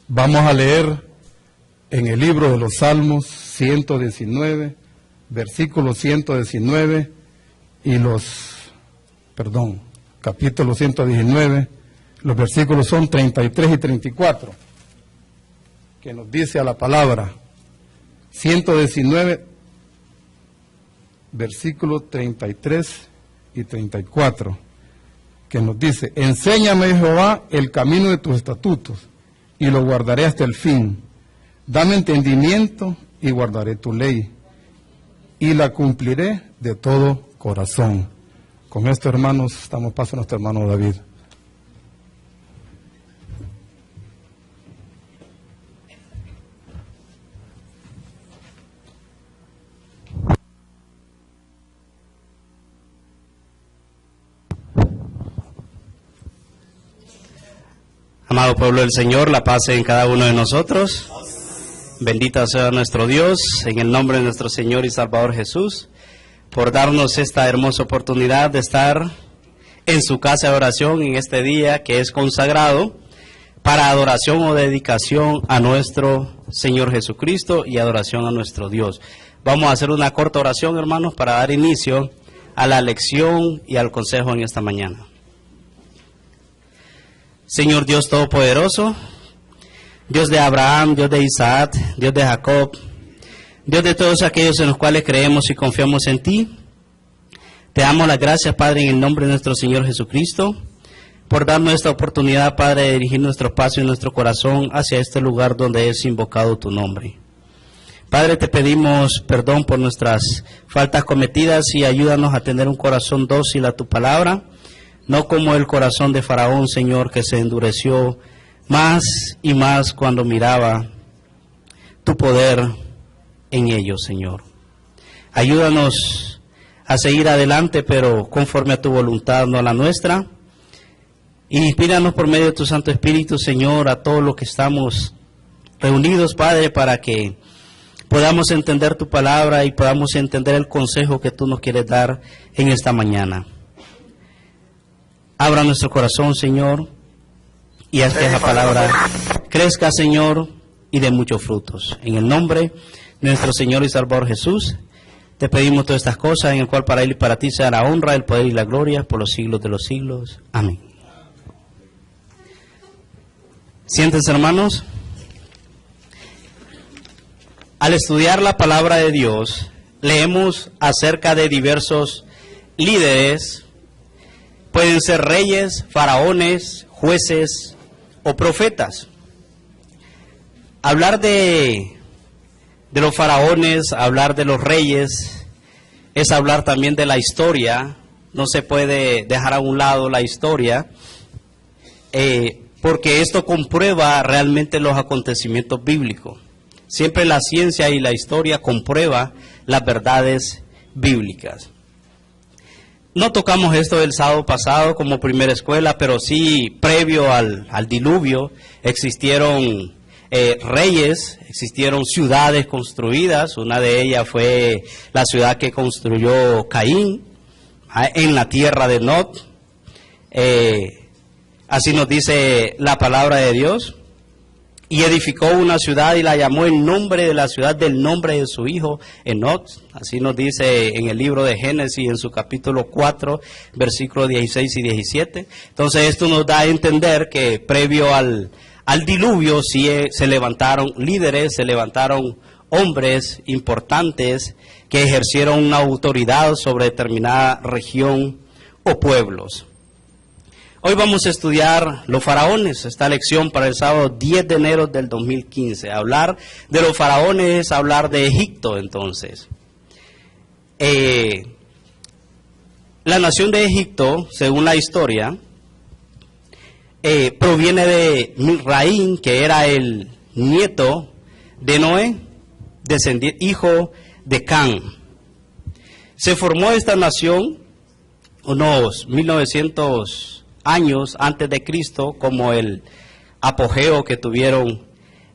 Vamos a leer en el libro de los Salmos 119, versículo 119 y capítulo 119, los versículos son 33 y 34, que nos dice a la palabra 119, versículos 33 y 34, que nos dice: enséñame, Jehová, el camino de tus estatutos, y lo guardaré hasta el fin. Dame entendimiento y guardaré tu ley, y la cumpliré de todo corazón. Con esto, hermanos, damos paso a nuestro hermano David. Amado pueblo del Señor, la paz en cada uno de nosotros. Bendito sea nuestro Dios, en el nombre de nuestro Señor y Salvador Jesús, por darnos esta hermosa oportunidad de estar en su casa de oración en este día que es consagrado para adoración o dedicación a nuestro Señor Jesucristo y adoración a nuestro Dios. Vamos a hacer una corta oración, hermanos, para dar inicio a la lección y al consejo en esta mañana. Señor Dios Todopoderoso, Dios de Abraham, Dios de Isaac, Dios de Jacob, Dios de todos aquellos en los cuales creemos y confiamos en ti, te damos las gracias, Padre, en el nombre de nuestro Señor Jesucristo, por darnos esta oportunidad, Padre, de dirigir nuestro paso y nuestro corazón hacia este lugar donde es invocado tu nombre. Padre, te pedimos perdón por nuestras faltas cometidas y ayúdanos a tener un corazón dócil a tu palabra, no como el corazón de Faraón, Señor, que se endureció más y más cuando miraba tu poder en ellos, Señor. Ayúdanos a seguir adelante, pero conforme a tu voluntad, no a la nuestra. Inspíranos por medio de tu Santo Espíritu, Señor, a todos los que estamos reunidos, Padre, para que podamos entender tu palabra y podamos entender el consejo que tú nos quieres dar en esta mañana. Abra nuestro corazón, Señor, y haz que esa palabra crezca, Señor, y de muchos frutos. En el nombre de nuestro Señor y Salvador Jesús, te pedimos todas estas cosas, en el cual para Él y para ti sea la honra, el poder y la gloria por los siglos de los siglos. Amén. Siéntense, hermanos. Al estudiar la palabra de Dios, leemos acerca de diversos líderes. Pueden ser reyes, faraones, jueces o profetas. Hablar de los faraones, hablar de los reyes, es hablar también de la historia. No se puede dejar a un lado la historia, porque esto comprueba realmente los acontecimientos bíblicos. Siempre la ciencia y la historia comprueba las verdades bíblicas. No tocamos esto el sábado pasado como primera escuela, pero sí previo al diluvio existieron reyes, existieron ciudades construidas. Una de ellas fue la ciudad que construyó Caín en la tierra de Nod. Así nos dice la palabra de Dios. Y edificó una ciudad y la llamó el nombre de la ciudad del nombre de su hijo Enoc. Así nos dice en el libro de Génesis, en su capítulo 4, versículos 16 y 17. Entonces esto nos da a entender que previo al diluvio sí se levantaron líderes, se levantaron hombres importantes que ejercieron una autoridad sobre determinada región o pueblos. Hoy vamos a estudiar los faraones, esta lección para el sábado 10 de enero del 2015. Hablar de los faraones es hablar de Egipto, entonces. La nación de Egipto, según la historia, proviene de Misraín, que era el nieto de Noé, hijo de Can. Se formó esta nación unos 1900 años antes de Cristo, como el apogeo que tuvieron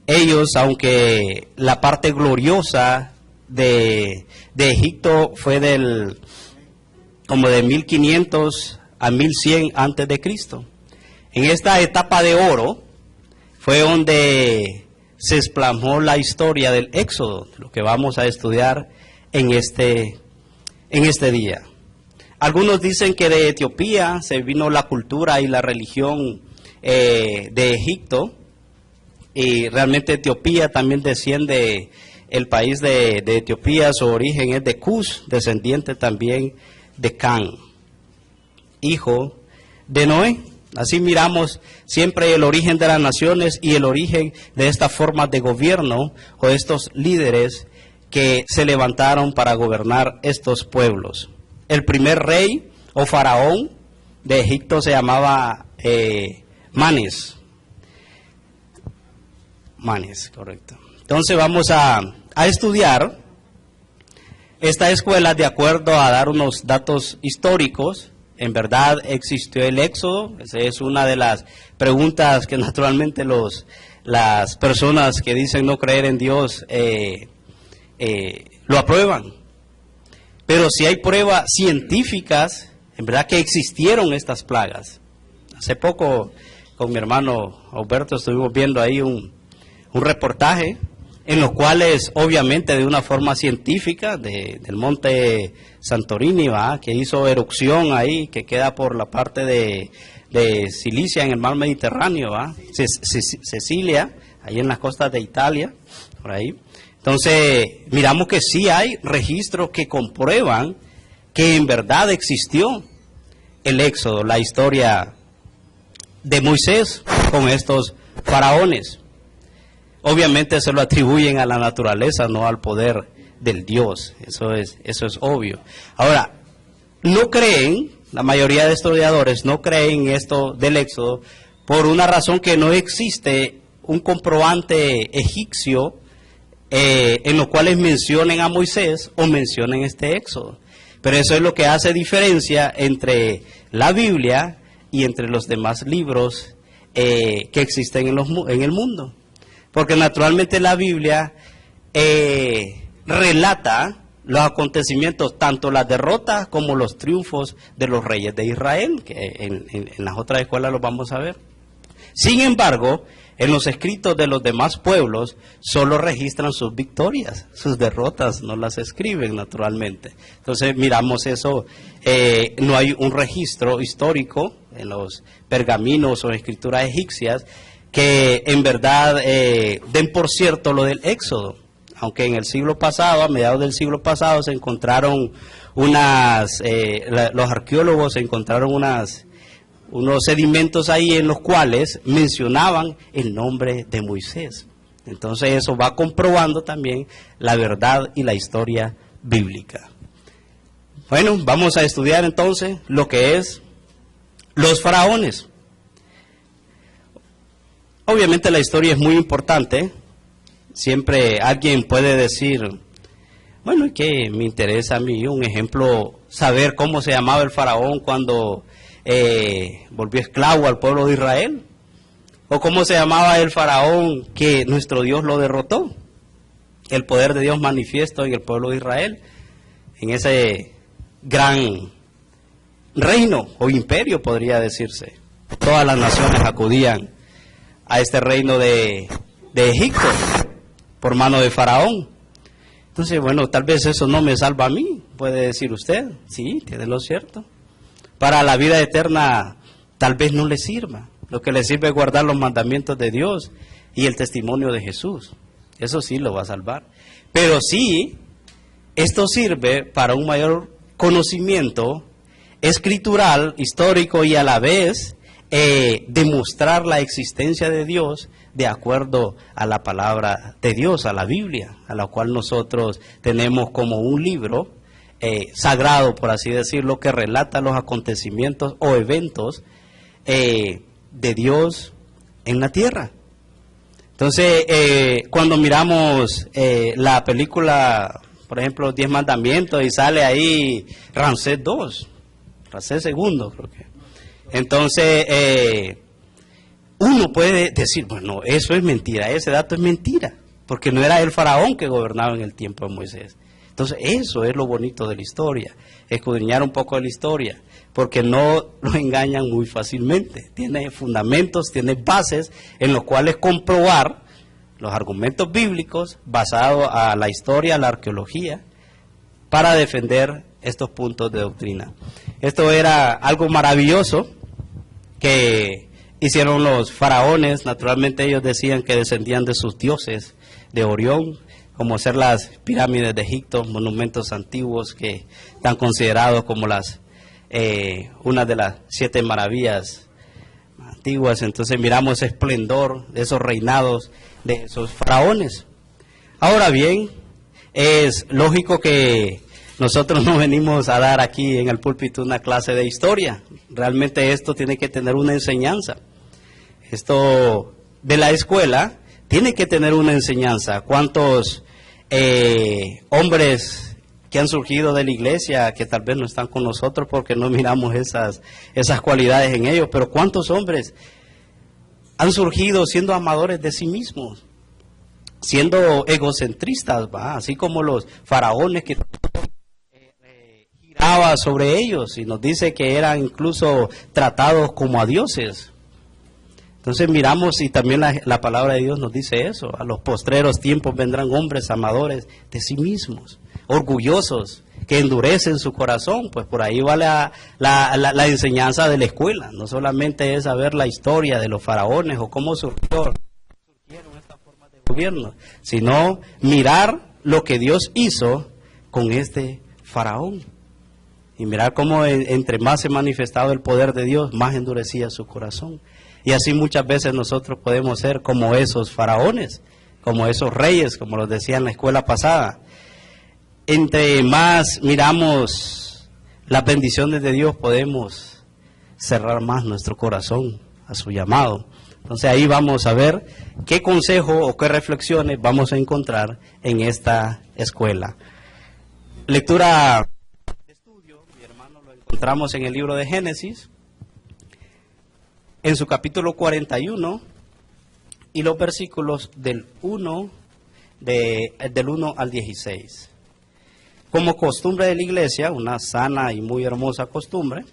ellos, aunque la parte gloriosa de Egipto fue como de 1500 a 1100 antes de Cristo. En esta etapa de oro fue donde se explamó la historia del Éxodo, lo que vamos a estudiar en este día. Algunos dicen que de Etiopía se vino la cultura y la religión de Egipto, y realmente Etiopía también desciende, el país de Etiopía, su origen es de Cus, descendiente también de Can, hijo de Noé. Así miramos siempre el origen de las naciones y el origen de estas formas de gobierno o estos líderes que se levantaron para gobernar estos pueblos. El primer rey o faraón de Egipto se llamaba Manes. Manes, correcto. Entonces vamos a estudiar esta escuela de acuerdo a dar unos datos históricos. En verdad existió el Éxodo. Esa es una de las preguntas que naturalmente las personas que dicen no creer en Dios lo aprueban. Pero si hay pruebas científicas, en verdad que existieron estas plagas. Hace poco con mi hermano Alberto estuvimos viendo ahí un reportaje en los cuales obviamente de una forma científica del monte Santorini, que hizo erupción ahí, que queda por la parte de Sicilia en el mar Mediterráneo, Sicilia, ahí en las costas de Italia, por ahí. Entonces miramos que sí hay registros que comprueban que en verdad existió el Éxodo, la historia de Moisés con estos faraones. Obviamente se lo atribuyen a la naturaleza, no al poder del Dios. Eso es obvio. Ahora, no creen, la mayoría de historiadores no creen esto del Éxodo por una razón que no existe un comprobante egipcio en los cuales mencionen a Moisés o mencionen este Éxodo. Pero eso es lo que hace diferencia entre la Biblia y entre los demás libros que existen en el mundo. Porque naturalmente la Biblia relata los acontecimientos, tanto las derrotas como los triunfos de los reyes de Israel, que en las otras escuelas los vamos a ver. Sin embargo, en los escritos de los demás pueblos solo registran sus victorias, sus derrotas no las escriben naturalmente. Entonces miramos eso, no hay un registro histórico en los pergaminos o escrituras egipcias que en verdad den por cierto lo del Éxodo, aunque en el siglo pasado, a mediados del siglo pasado, se encontraron los arqueólogos encontraron unos sedimentos ahí en los cuales mencionaban el nombre de Moisés. Entonces eso va comprobando también la verdad y la historia bíblica. Bueno, vamos a estudiar entonces lo que es los faraones. Obviamente la historia es muy importante. Siempre alguien puede decir, bueno, ¿qué me interesa a mí? Un ejemplo, saber cómo se llamaba el faraón cuando volvió esclavo al pueblo de Israel. O cómo se llamaba el faraón que nuestro Dios lo derrotó. El poder de Dios manifiesto en el pueblo de Israel, en ese gran reino o imperio, podría decirse. Todas las naciones acudían a este reino de Egipto por mano de Faraón. Entonces, bueno, tal vez eso no me salva a mí, puede decir usted. Sí, tiene lo cierto. Para la vida eterna tal vez no le sirva. Lo que le sirve es guardar los mandamientos de Dios y el testimonio de Jesús. Eso sí lo va a salvar. Pero sí, esto sirve para un mayor conocimiento escritural, histórico y a la vez demostrar la existencia de Dios de acuerdo a la palabra de Dios, a la Biblia, a la cual nosotros tenemos como un libro sagrado, por así decirlo, que relata los acontecimientos o eventos de Dios en la tierra. Entonces, cuando miramos la película, por ejemplo, Los 10 Mandamientos, y sale ahí Ramsés II, creo que. Entonces, uno puede decir, bueno, eso es mentira, ese dato es mentira, porque no era el faraón que gobernaba en el tiempo de Moisés. Entonces, eso es lo bonito de la historia, escudriñar un poco de la historia, porque no lo engañan muy fácilmente. Tiene fundamentos, tiene bases en los cuales comprobar los argumentos bíblicos basados a la historia, a la arqueología, para defender estos puntos de doctrina. Esto era algo maravilloso que hicieron los faraones. Naturalmente ellos decían que descendían de sus dioses, de Orión, como ser las pirámides de Egipto, monumentos antiguos que están considerados como una de las 7 maravillas antiguas. Entonces miramos ese esplendor de esos reinados de esos faraones. Ahora bien, es lógico que nosotros no venimos a dar aquí en el púlpito una clase de historia. Realmente esto tiene que tener una enseñanza. Esto de la escuela tiene que tener una enseñanza. ¿Cuántos hombres que han surgido de la iglesia, que tal vez no están con nosotros porque no miramos esas cualidades en ellos, pero cuántos hombres han surgido siendo amadores de sí mismos, siendo egocentristas, ¿va? Así como los faraones que giraba sobre ellos y nos dice que eran incluso tratados como a dioses. Entonces miramos, y también la palabra de Dios nos dice eso: a los postreros tiempos vendrán hombres amadores de sí mismos, orgullosos, que endurecen su corazón. Pues por ahí va la enseñanza de la escuela. No solamente es saber la historia de los faraones o cómo surgieron estas formas de gobierno, sino mirar lo que Dios hizo con este faraón. Y mirar cómo entre más se manifestaba el poder de Dios, más endurecía su corazón. Y así muchas veces nosotros podemos ser como esos faraones, como esos reyes, como los decía en la escuela pasada. Entre más miramos las bendiciones de Dios, podemos cerrar más nuestro corazón a su llamado. Entonces ahí vamos a ver qué consejo o qué reflexiones vamos a encontrar en esta escuela. Lectura de estudio, mi hermano, lo encontramos en el libro de Génesis, en su capítulo 41, y los versículos del 1 al 16. Como costumbre de la iglesia, una sana y muy hermosa costumbre,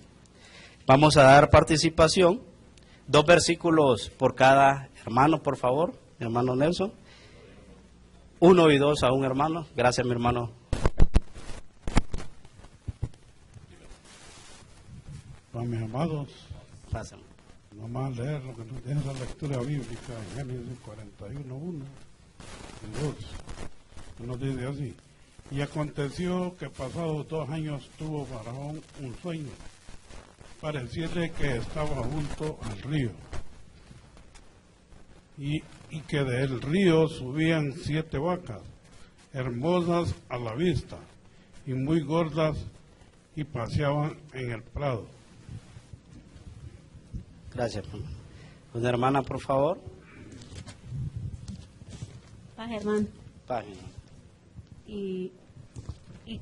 vamos a dar participación, 2 versículos por cada hermano, por favor, mi hermano Nelson. 1 y 2 a un hermano. Gracias, mi hermano. Para mis amados, Pásame. nomás leer lo que nos dice la lectura bíblica en Génesis 41, 1 y 2. Nos dice así: y aconteció que pasados 2 años tuvo Faraón un sueño, pareciera que estaba junto al río, y que del río subían 7 vacas, hermosas a la vista, y muy gordas, y paseaban en el prado. Gracias. Una hermana, por favor. Paz, hermano. Página. Y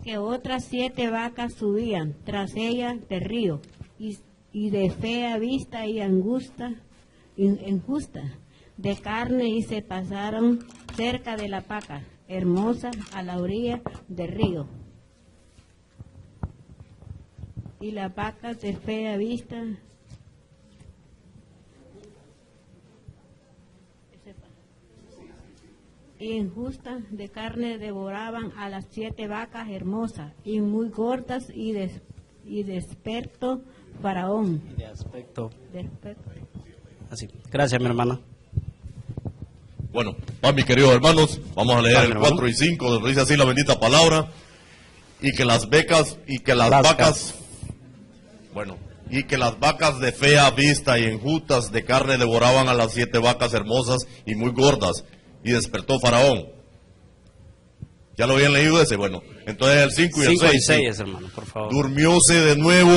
que otras 7 vacas subían tras ellas del río, y de fea vista y injusta, de carne, y se pasaron cerca de la vaca, hermosa a la orilla del río. Y las vacas de fea vista y injusta de carne devoraban a las 7 vacas hermosas y muy gordas, y de aspecto Faraón. De aspecto. De aspecto. Así. Gracias, mi hermana. Bueno, mis queridos hermanos, vamos a leer Vale, el hermano. 4 y 5, donde dice así la bendita palabra: y que las vacas de fea vista y enjutas de carne devoraban a las 7 vacas hermosas y muy gordas, y despertó Faraón. ¿Ya lo habían leído ese? Bueno, entonces el 5 y el 5 y 6. 6, hermano, por favor. Durmióse de nuevo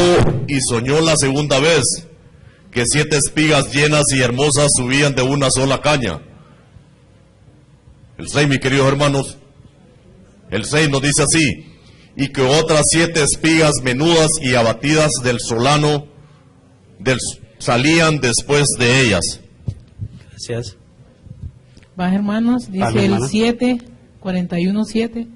y soñó la segunda vez, que 7 espigas llenas y hermosas subían de una sola caña. El 6, mis queridos hermanos, el 6 nos dice así: y que otras 7 espigas menudas y abatidas del solano salían después de ellas. Gracias. Va, hermanos, dice Vale, el hermana. 7, 41, 7.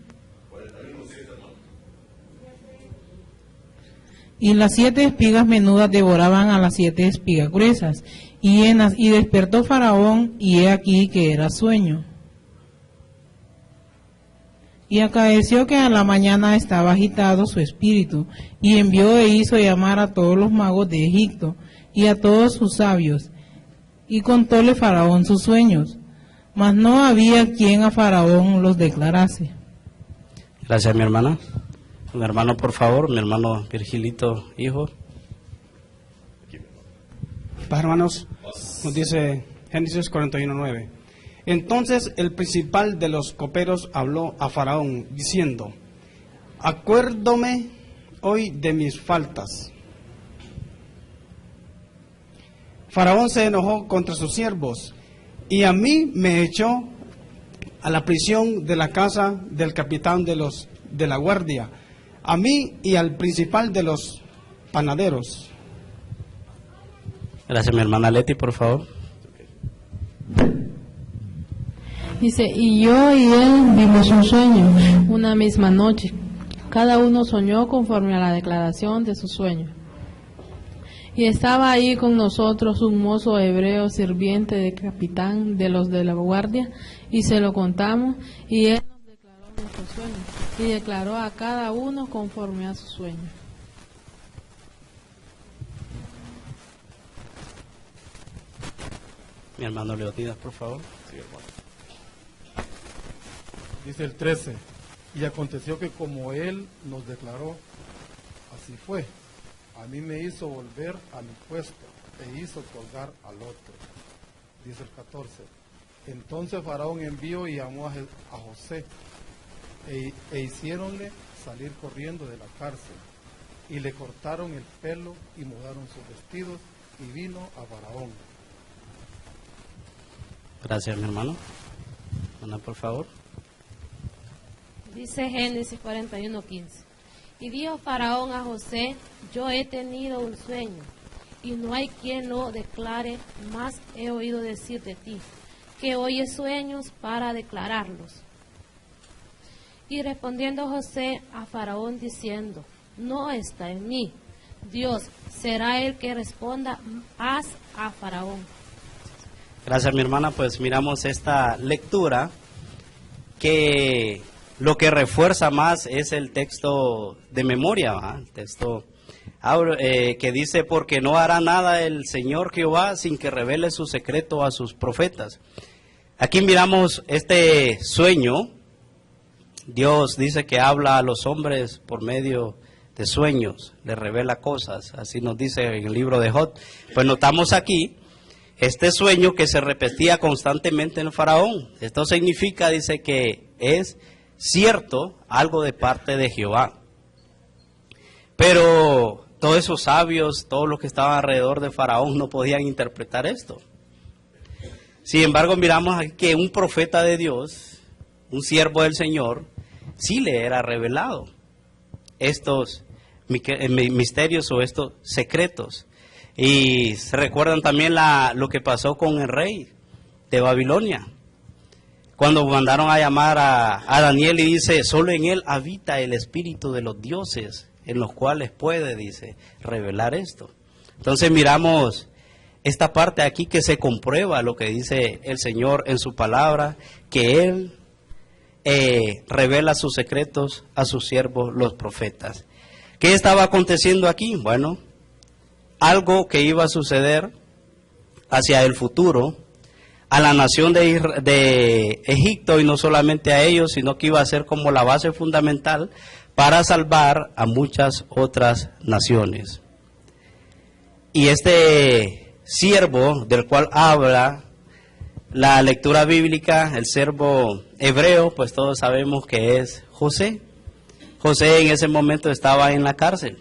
Y las 7 espigas menudas devoraban a las 7 espigas gruesas y llenas, y despertó Faraón, y he aquí que era sueño. Y acaeció que a la mañana estaba agitado su espíritu, y envió e hizo llamar a todos los magos de Egipto, y a todos sus sabios, y contóle Faraón sus sueños, mas no había quien a Faraón los declarase. Gracias, mi hermana. Mi hermano, por favor, mi hermano Virgilito, hijo. Paz, hermanos, nos dice Génesis 41:9. Entonces el principal de los coperos habló a Faraón, diciendo: acuérdome hoy de mis faltas. Faraón se enojó contra sus siervos, y a mí me echó a la prisión de la casa del capitán de la guardia, a mí y al principal de los panaderos. Gracias, mi hermana Leti, por favor. Dice, y yo y él vimos un sueño una misma noche. Cada uno soñó conforme a la declaración de su sueño. Y estaba ahí con nosotros un mozo hebreo sirviente del capitán de los de la guardia, y se lo contamos, y él nos declaró nuestro sueño, y declaró a cada uno conforme a su sueño. Mi hermano Leonidas, por favor. Sí, hermano. Dice el 13, y aconteció que como él nos declaró, así fue. A mí me hizo volver a mi puesto e hizo colgar al otro. Dice el 14, entonces Faraón envió y llamó a José e hiciéronle salir corriendo de la cárcel y le cortaron el pelo y mudaron sus vestidos y vino a Faraón. Gracias, mi hermano. Ana, por favor. Dice Génesis 41:15. Y dijo Faraón a José: yo he tenido un sueño, y no hay quien lo declare, mas he oído decir de ti, que oyes sueños para declararlos. Y respondiendo José a Faraón diciendo: no está en mí, Dios será el que responda haz a Faraón. Gracias, mi hermana. Pues miramos esta lectura que lo que refuerza más es el texto de memoria, ¿va? El texto que dice, porque no hará nada el Señor Jehová sin que revele su secreto a sus profetas. Aquí miramos este sueño. Dios dice que habla a los hombres por medio de sueños, les revela cosas, así nos dice en el libro de Job. Pues notamos aquí este sueño que se repetía constantemente en el Faraón. Esto significa, dice, que es cierto algo de parte de Jehová. Pero todos esos sabios, todos los que estaban alrededor de Faraón no podían interpretar esto. Sin embargo, miramos aquí que un profeta de Dios, un siervo del Señor, sí le era revelado estos misterios o estos secretos. Y se recuerdan también lo que pasó con el rey de Babilonia, cuando mandaron a llamar a Daniel y dice, solo en él habita el espíritu de los dioses, en los cuales puede, dice, revelar esto. Entonces miramos esta parte aquí que se comprueba lo que dice el Señor en su palabra, que Él revela sus secretos a sus siervos, los profetas. ¿Qué estaba aconteciendo aquí? Bueno, algo que iba a suceder hacia el futuro, a la nación de Egipto, y no solamente a ellos, sino que iba a ser como la base fundamental para salvar a muchas otras naciones. Y este siervo del cual habla la lectura bíblica, el siervo hebreo, pues todos sabemos que es José. José en ese momento estaba en la cárcel,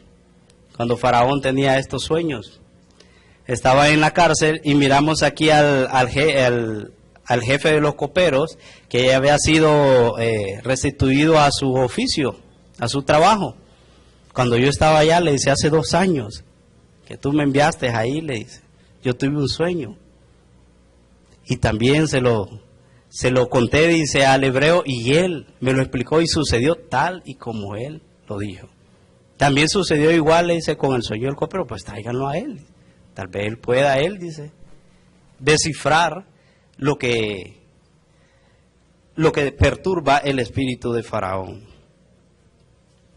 cuando Faraón tenía estos sueños. Estaba en la cárcel y miramos aquí al jefe de los coperos, que ya había sido restituido a su oficio, a su trabajo. Cuando yo estaba allá, le dice, hace 2 años que tú me enviaste ahí, le dice, yo tuve un sueño. Y también se lo conté, dice, al hebreo, y él me lo explicó y sucedió tal y como él lo dijo. También sucedió igual, le dice, con el sueño del copero, pues tráiganlo a él. Tal vez él pueda, dice, descifrar lo que perturba el espíritu de Faraón.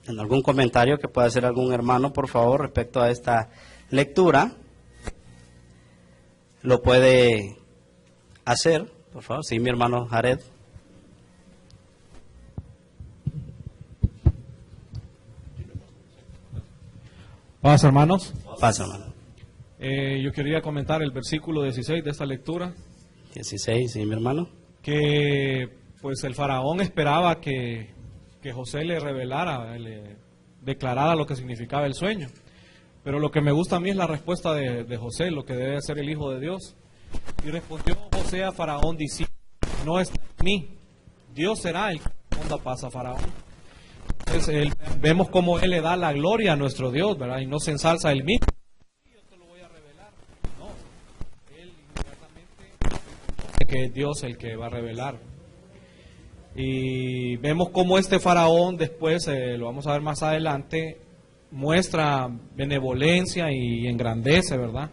¿En algún comentario que pueda hacer algún hermano, por favor, respecto a esta lectura? Lo puede hacer, por favor. Sí, mi hermano Jared. Paz, hermanos. Pasa, hermano. Yo quería comentar el versículo 16 de esta lectura. 16, sí, mi hermano. Que pues el faraón esperaba que José le revelara, le declarara lo que significaba el sueño. Pero lo que me gusta a mí es la respuesta de José, lo que debe hacer el Hijo de Dios. Y respondió José a Faraón diciendo, no está en mí, Dios será el que responda paz a Faraón. Entonces vemos cómo él le da la gloria a nuestro Dios, ¿verdad? Y no se ensalza él mismo. Yo te lo voy a revelar. No, él inmediatamente que es Dios el que va a revelar. Y vemos cómo este faraón después, lo vamos a ver más adelante, muestra benevolencia y engrandece, ¿verdad?,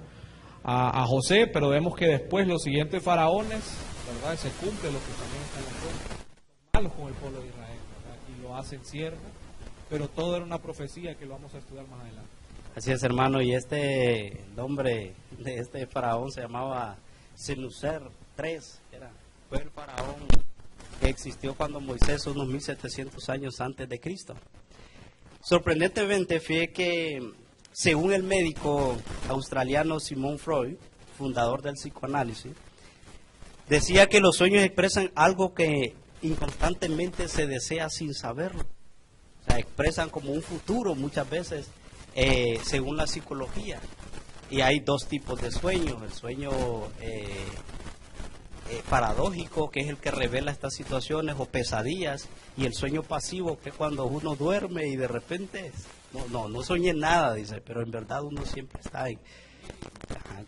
a José, pero vemos que después los siguientes faraones, ¿verdad?, se cumple lo que también está en la Torá, son malos con el pueblo de Israel, ¿verdad?, y lo hacen siervo, pero todo era una profecía que lo vamos a estudiar más adelante. Así es, hermano, y el nombre de este faraón se llamaba Senuser III, fue el faraón que existió cuando Moisés, unos 1700 años antes de Cristo. Sorprendentemente, fue que, según el médico australiano Sigmund Freud, fundador del psicoanálisis, decía que los sueños expresan algo que inconstantemente se desea sin saberlo. O sea, expresan como un futuro muchas veces, según la psicología. Y hay dos tipos de sueños: el sueño paradójico, que es el que revela estas situaciones, o pesadillas, y el sueño pasivo, que es cuando uno duerme y de repente no soñé nada, dice, pero en verdad uno siempre está ahí.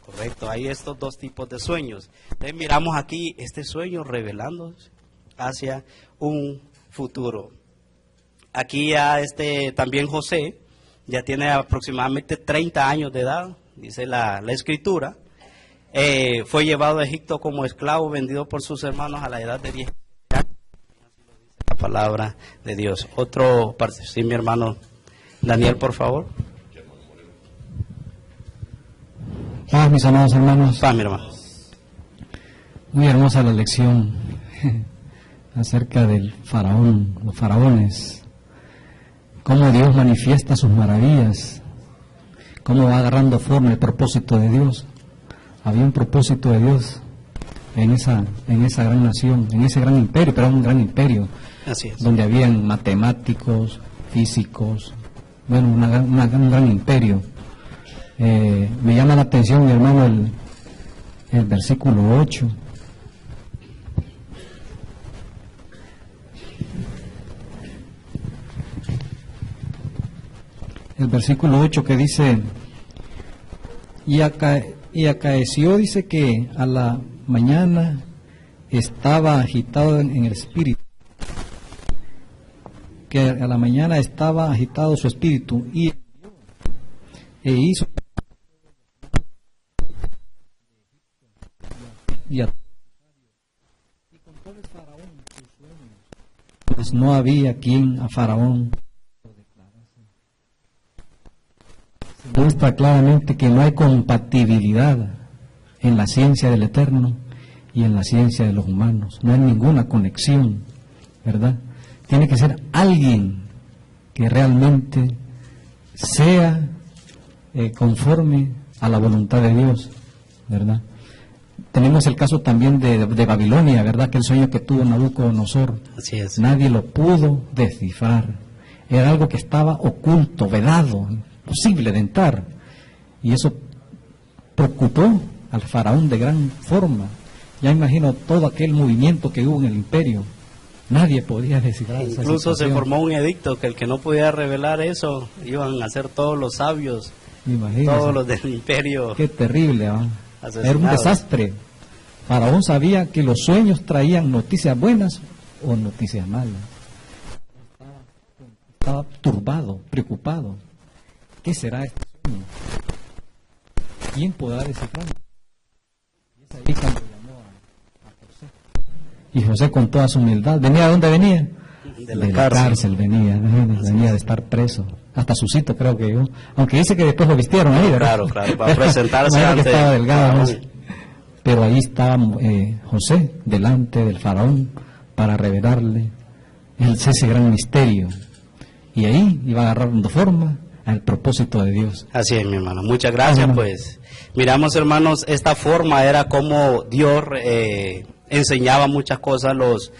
Correcto, hay estos dos tipos de sueños. Entonces miramos aquí este sueño revelándose hacia un futuro. Aquí ya también José ya tiene aproximadamente 30 años de edad, dice la escritura. Fue llevado a Egipto como esclavo, vendido por sus hermanos a la edad de 10 años. La palabra de Dios. Otro parte, sí, mi hermano Daniel, por favor. Paz, mis amados hermanos. Paz, mi hermano. Muy hermosa la lección acerca del faraón, los faraones, cómo Dios manifiesta sus maravillas, cómo va agarrando forma el propósito de Dios. Había un propósito de Dios en esa gran nación, en ese gran imperio, pero era un gran imperio. Así es. Donde habían matemáticos, físicos, bueno, un gran imperio. Me llama la atención, mi hermano, el versículo 8. El versículo 8 que dice, y acaeció, dice, que a la mañana estaba agitado en el espíritu, que a la mañana estaba agitado su espíritu, y hizo y contó el faraón sus sueños, pues no había quien a Faraón muestra claramente que no hay compatibilidad en la ciencia del Eterno y en la ciencia de los humanos. No hay ninguna conexión, ¿verdad? Tiene que ser alguien que realmente sea conforme a la voluntad de Dios, ¿verdad? Tenemos el caso también de Babilonia, ¿verdad? Que el sueño que tuvo Nabucodonosor, así es, nadie lo pudo descifrar. Era algo que estaba oculto, vedado, imposible de entrar, y eso preocupó al faraón de gran forma. Ya imagino todo aquel movimiento que hubo en el imperio, nadie podía descifrar esa incluso situación. Se formó un edicto que el que no pudiera revelar eso iban a ser todos los sabios, imagínese, todos los del imperio. Qué terrible, ¿eh? Asesinados. Era un desastre. Faraón sabía que los sueños traían noticias buenas o noticias malas. Estaba turbado, preocupado. ¿Qué será este sueño? ¿Quién podrá descifrarlo? Y es ahí cuando llamó a José. Y José, con toda su humildad, ¿venía de dónde venía? De la cárcel venía de estar preso. Hasta Susito creo que yo. Aunque dice que después lo vistieron ahí, ¿verdad? Claro, para presentarse que ante estaba delgado, ¿no? Faraón. Pero ahí estaba José, delante del faraón, para revelarle ese gran misterio. Y ahí iba agarrando forma al propósito de Dios. Así es, mi hermano. Muchas gracias, pues. Miramos, hermanos, esta forma era como Dios enseñaba muchas cosas, los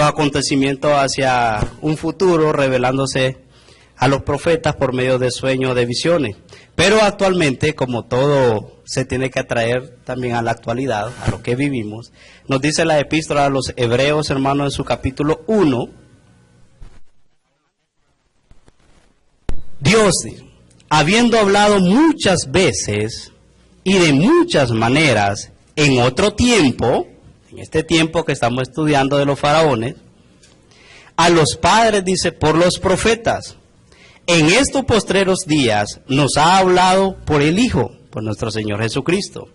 acontecimientos hacia un futuro, revelándose a los profetas por medio de sueños, de visiones. Pero actualmente, como todo se tiene que atraer también a la actualidad, a lo que vivimos, nos dice la epístola a los Hebreos, hermanos, en su capítulo 1, Dios, habiendo hablado muchas veces y de muchas maneras en otro tiempo, en este tiempo que estamos estudiando de los faraones, a los padres, dice, por los profetas, en estos postreros días nos ha hablado por el Hijo, por nuestro Señor Jesucristo,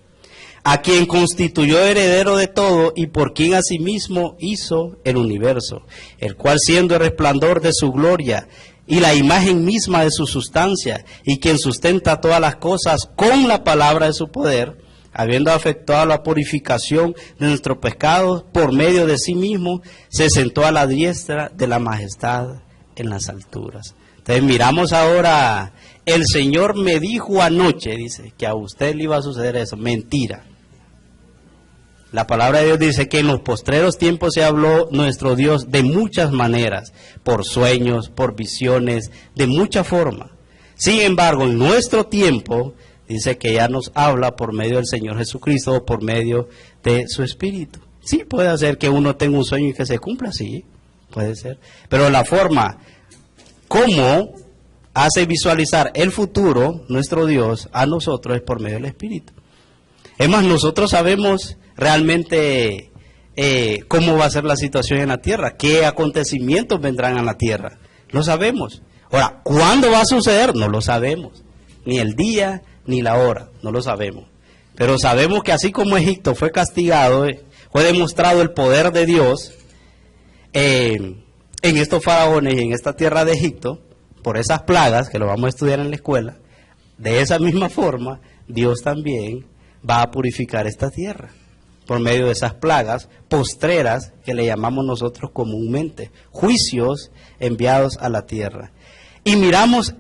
a quien constituyó heredero de todo y por quien asimismo hizo el universo, el cual siendo el resplandor de su gloria y la imagen misma de su sustancia, y quien sustenta todas las cosas con la palabra de su poder, habiendo efectuado la purificación de nuestros pecados por medio de sí mismo, se sentó a la diestra de la majestad en las alturas. Entonces miramos ahora, el Señor me dijo anoche, dice, que a usted le iba a suceder eso. Mentira. La palabra de Dios dice que en los postreros tiempos se habló nuestro Dios de muchas maneras, por sueños, por visiones, de mucha forma. Sin embargo, en nuestro tiempo, dice que ya nos habla por medio del Señor Jesucristo o por medio de su Espíritu. Sí, puede ser que uno tenga un sueño y que se cumpla, sí, puede ser. Pero la forma como hace visualizar el futuro, nuestro Dios, a nosotros es por medio del Espíritu. Es más, nosotros sabemos realmente cómo va a ser la situación en la tierra, qué acontecimientos vendrán a la tierra, lo sabemos. Ahora, ¿cuándo va a suceder? No lo sabemos, ni el día ni la hora, no lo sabemos. Pero sabemos que así como Egipto fue castigado, fue demostrado el poder de Dios en estos faraones y en esta tierra de Egipto, por esas plagas que lo vamos a estudiar en la escuela. De esa misma forma, Dios también va a purificar esta tierra por medio de esas plagas postreras que le llamamos nosotros comúnmente, juicios enviados a la tierra. Y miramos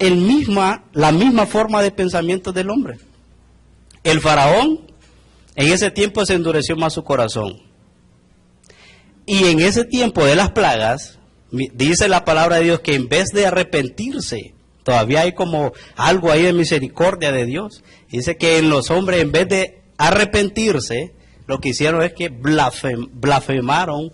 la misma forma de pensamiento del hombre. El faraón en ese tiempo se endureció más su corazón. Y en ese tiempo de las plagas, dice la palabra de Dios que en vez de arrepentirse, todavía hay como algo ahí de misericordia de Dios. Dice que en los hombres, en vez de arrepentirse, lo que hicieron es que blasfemaron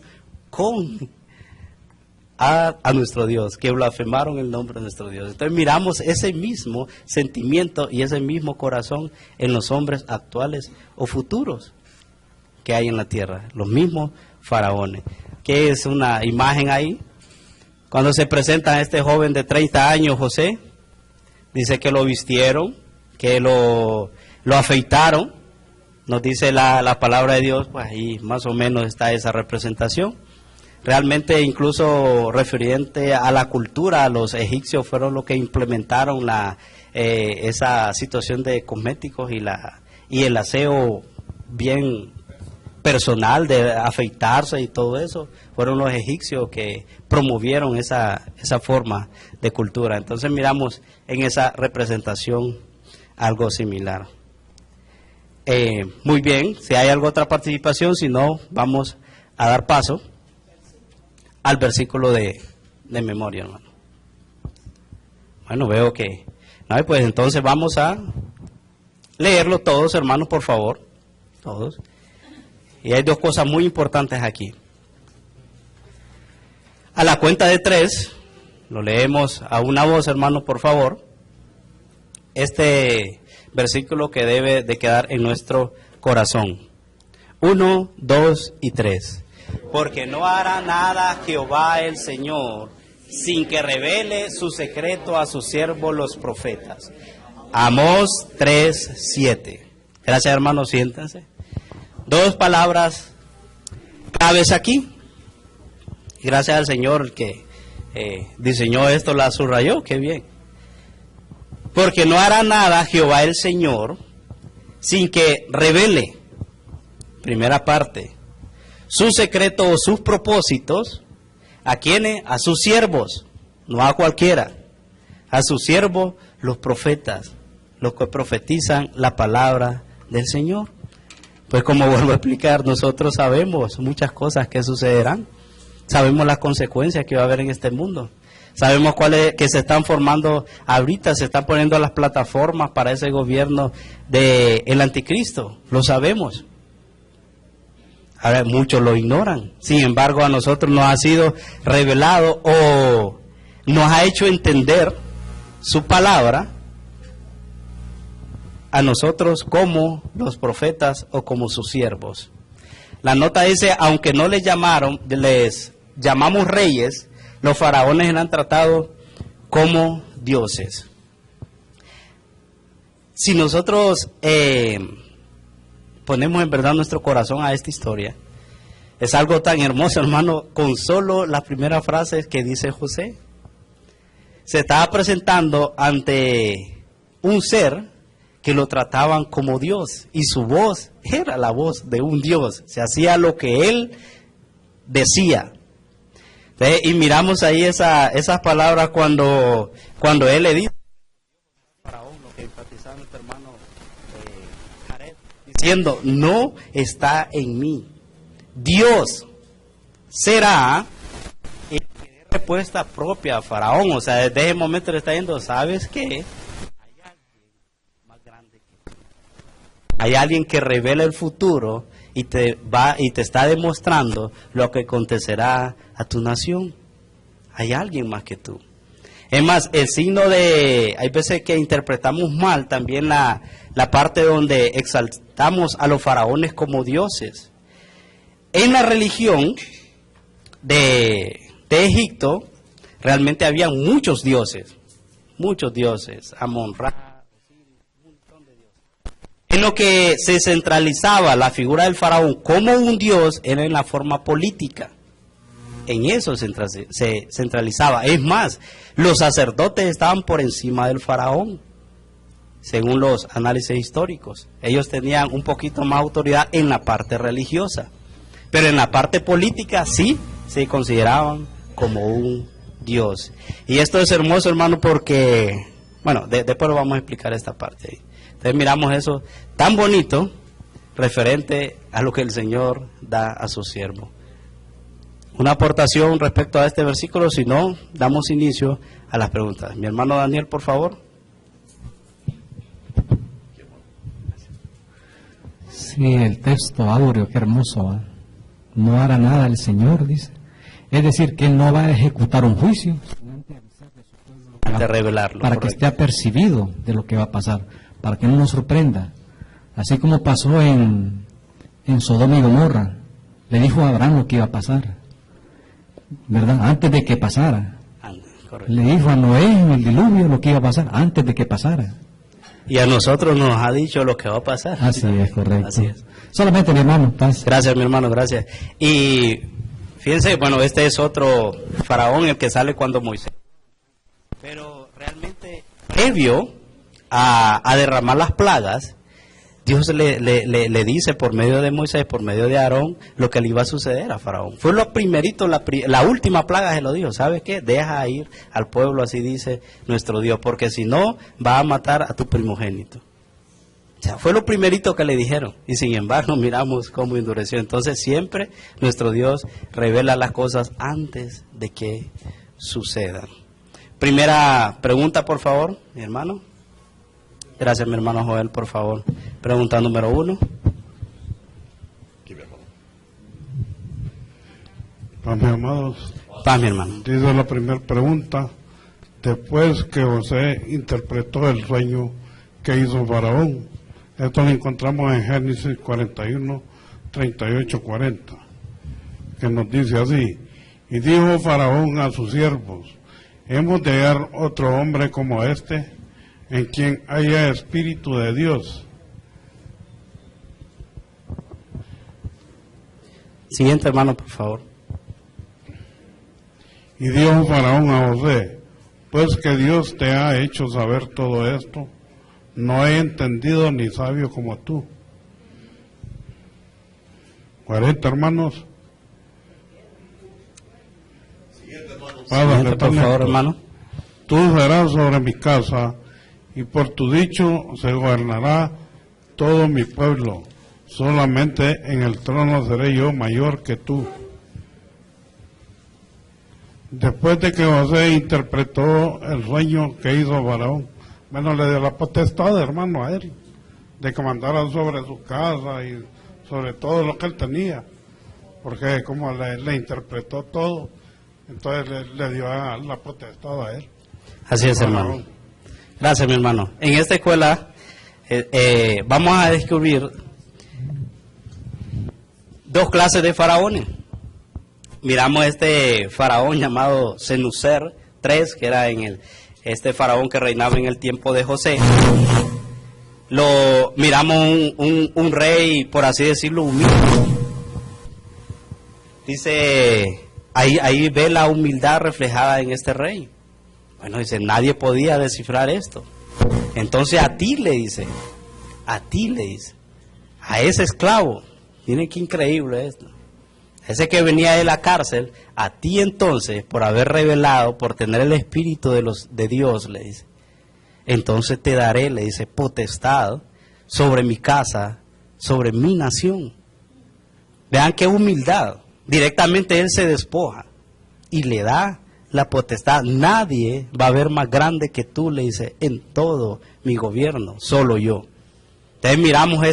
a nuestro Dios, que blasfemaron el nombre de nuestro Dios. Entonces miramos ese mismo sentimiento y ese mismo corazón en los hombres actuales o futuros que hay en la tierra, los mismos faraones. ¿Qué es una imagen ahí? Cuando se presenta a este joven de 30 años, José, dice que lo vistieron, que lo afeitaron. Nos dice la palabra de Dios, pues ahí más o menos está esa representación. Realmente incluso referente a la cultura, los egipcios fueron los que implementaron esa situación de cosméticos y el aseo bien personal de afeitarse y todo eso. Fueron los egipcios que promovieron esa forma de cultura. Entonces miramos en esa representación algo similar. Muy bien, si hay alguna otra participación, si no, vamos a dar paso al versículo de memoria, hermano. Bueno, veo que... No, pues entonces vamos a leerlo todos, hermanos, por favor. Todos. Y hay dos cosas muy importantes aquí. A la cuenta de 3, lo leemos a una voz, hermanos, por favor. Este versículo que debe de quedar en nuestro corazón. 1, 2 y 3. Porque no hará nada Jehová el Señor sin que revele su secreto a sus siervos los profetas. Amós 3:7. Gracias, hermanos, siéntense. Dos palabras claves aquí. Gracias al Señor que diseñó esto, la subrayó, qué bien. Porque no hará nada Jehová el Señor sin que revele, primera parte, su secreto o sus propósitos. ¿A quiénes? A sus siervos, no a cualquiera. A sus siervos, los profetas, los que profetizan la palabra del Señor. Pues como vuelvo a explicar, nosotros sabemos muchas cosas que sucederán. Sabemos las consecuencias que va a haber en este mundo. Sabemos cuáles que se están formando ahorita, se están poniendo las plataformas para ese gobierno del anticristo. Lo sabemos. Ahora muchos lo ignoran. Sin embargo, a nosotros nos ha sido revelado o nos ha hecho entender su palabra a nosotros como los profetas o como sus siervos. La nota dice, aunque no les llamamos reyes, los faraones eran tratados como dioses. Si nosotros ponemos en verdad nuestro corazón a esta historia, es algo tan hermoso, hermano, con solo las primeras frases que dice José. Se estaba presentando ante un ser que lo trataban como Dios, y su voz era la voz de un Dios, se hacía lo que él decía. Y miramos ahí esas palabras cuando él le dice, Faraón, lo que enfatizaba nuestro hermano Jared, diciendo, no está en mí. Dios será el que dé respuesta propia a Faraón. O sea, desde ese momento le está diciendo, ¿sabes qué? Hay alguien más grande que tú. Hay alguien que revela el futuro y te está demostrando lo que acontecerá a tu nación. Hay alguien más que tú. Es más, el signo hay veces que interpretamos mal también la parte donde exaltamos a los faraones como dioses. En la religión de Egipto realmente había muchos dioses, Amón-Ra, un montón de dioses. En lo que se centralizaba la figura del faraón como un dios era en la forma política. En eso se centralizaba. Es más, los sacerdotes estaban por encima del faraón, según los análisis históricos. Ellos tenían un poquito más autoridad en la parte religiosa, pero en la parte política sí se consideraban como un dios. Y esto es hermoso, hermano, porque, bueno, después vamos a explicar esta parte. Entonces miramos eso tan bonito referente a lo que el Señor da a su siervo. Una aportación respecto a este versículo, si no, damos inicio a las preguntas. Mi hermano Daniel, por favor. Sí, el texto áureo, qué hermoso, ¿eh? No hará nada el Señor, dice. Es decir, que Él no va a ejecutar un juicio, De revelarlo. para que esté apercibido de lo que va a pasar, para que no nos sorprenda. Así como pasó en Sodoma y Gomorra, le dijo a Abraham lo que iba a pasar, ¿verdad? Antes de que pasara. Le dijo a Noé en el diluvio lo que iba a pasar, antes de que pasara. Y a nosotros nos ha dicho lo que va a pasar. Así es, correcto. Así es. Solamente, mi hermano, paz. Gracias, mi hermano, gracias. Y fíjense, bueno, este es otro faraón, el que sale cuando Moisés. Pero realmente, previo a derramar las plagas, Dios le dice por medio de Moisés, por medio de Aarón, lo que le iba a suceder a Faraón. Fue lo primerito, la última plaga se lo dijo. ¿Sabes qué? Deja ir al pueblo, así dice nuestro Dios, porque si no, va a matar a tu primogénito. O sea, fue lo primerito que le dijeron. Y sin embargo, miramos cómo endureció. Entonces, siempre nuestro Dios revela las cosas antes de que sucedan. Primera pregunta, por favor, mi hermano. Gracias, mi hermano Joel, por favor. Pregunta número 1. Paz, mis amados. Paz, mi hermano. Dice la primera pregunta. Después que José interpretó el sueño que hizo Faraón. Esto lo encontramos en Génesis 41, 38, 40. Que nos dice así. Y dijo Faraón a sus siervos, hemos de hallar otro hombre como este, en quien haya espíritu de Dios. Siguiente, hermano, por favor. Y dijo Faraón a José, pues que Dios te ha hecho saber todo esto, no he entendido ni sabio como tú. 40 hermanos. Siguiente, por favor, hermano. Tú serás sobre mi casa, y por tu dicho se gobernará todo mi pueblo. Solamente en el trono seré yo mayor que tú. Después de que José interpretó el sueño que hizo Faraón, bueno, le dio la potestad, hermano, a él, de que mandara sobre su casa y sobre todo lo que él tenía, porque como le interpretó todo, entonces le dio la potestad a él. Así es, hermano. Gracias, mi hermano. En esta escuela vamos a descubrir dos clases de faraones. Miramos este faraón llamado Senuser III, que era este faraón que reinaba en el tiempo de José. Miramos un rey, por así decirlo, humilde. Dice, ahí ve la humildad reflejada en este rey. Bueno, dice, nadie podía descifrar esto. Entonces a ti le dice, a ese esclavo, miren qué increíble esto. Ese que venía de la cárcel, a ti entonces, por haber revelado, por tener el espíritu de Dios, le dice, entonces te daré, le dice, potestad sobre mi casa, sobre mi nación. Vean qué humildad. Directamente él se despoja y le da la potestad. Nadie va a ver más grande que tú, le dice, en todo mi gobierno, solo yo. Entonces miramos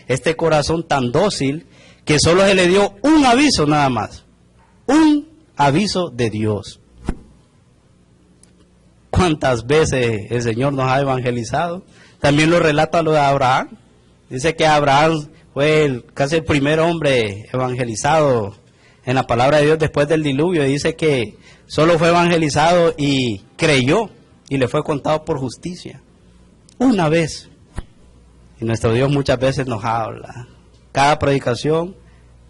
este corazón tan dócil que solo se le dio un aviso nada más, un aviso de Dios. ¿Cuántas veces el Señor nos ha evangelizado? También lo relata lo de Abraham. Dice que Abraham fue casi el primer hombre evangelizado en la palabra de Dios después del diluvio. Y dice que solo fue evangelizado y creyó y le fue contado por justicia. Una vez. Y nuestro Dios muchas veces nos habla. Cada predicación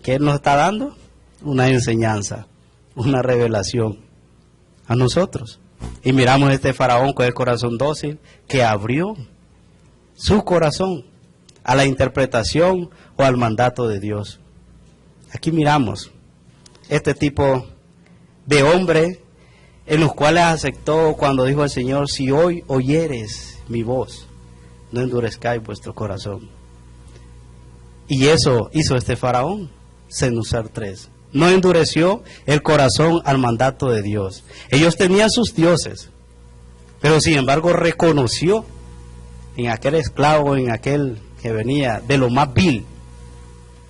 que Él nos está dando, una enseñanza, una revelación a nosotros. Y miramos este faraón con el corazón dócil que abrió su corazón a la interpretación o al mandato de Dios. Aquí miramos este tipo de hombre en los cuales aceptó cuando dijo el Señor, si hoy oyeres mi voz, no endurezcáis vuestro corazón. Y eso hizo este faraón, Senuser III. No endureció el corazón al mandato de Dios. Ellos tenían sus dioses, pero sin embargo reconoció en aquel esclavo, en aquel que venía de lo más vil.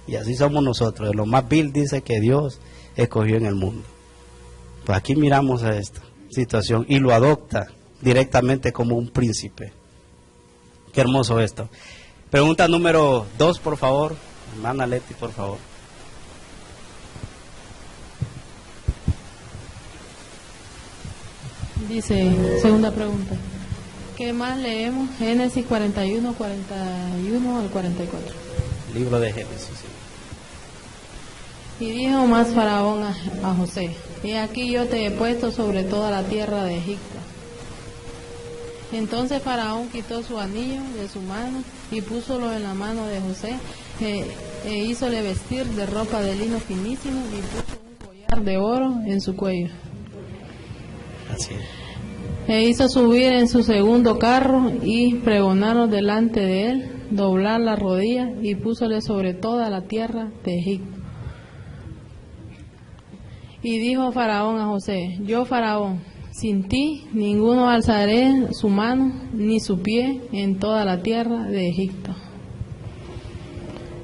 Y así somos nosotros, de lo más vil dice que Dios escogió en el mundo. Pues aquí miramos a esta situación y lo adopta directamente como un príncipe. Qué hermoso esto. Pregunta número 2, por favor. Hermana Leti, por favor. Dice, segunda pregunta. ¿Qué más leemos? Génesis 41, 41 al 44. Libro de Génesis. Y dijo más Faraón a José, he aquí yo te he puesto sobre toda la tierra de Egipto. Entonces Faraón quitó su anillo de su mano y púsolo en la mano de José, e hízole vestir de ropa de lino finísimo y puso un collar de oro en su cuello. Así es. E hizo subir en su segundo carro y pregonaron delante de él, doblar la rodilla y púsole sobre toda la tierra de Egipto. Y dijo Faraón a José, yo Faraón, sin ti ninguno alzaré su mano ni su pie en toda la tierra de Egipto.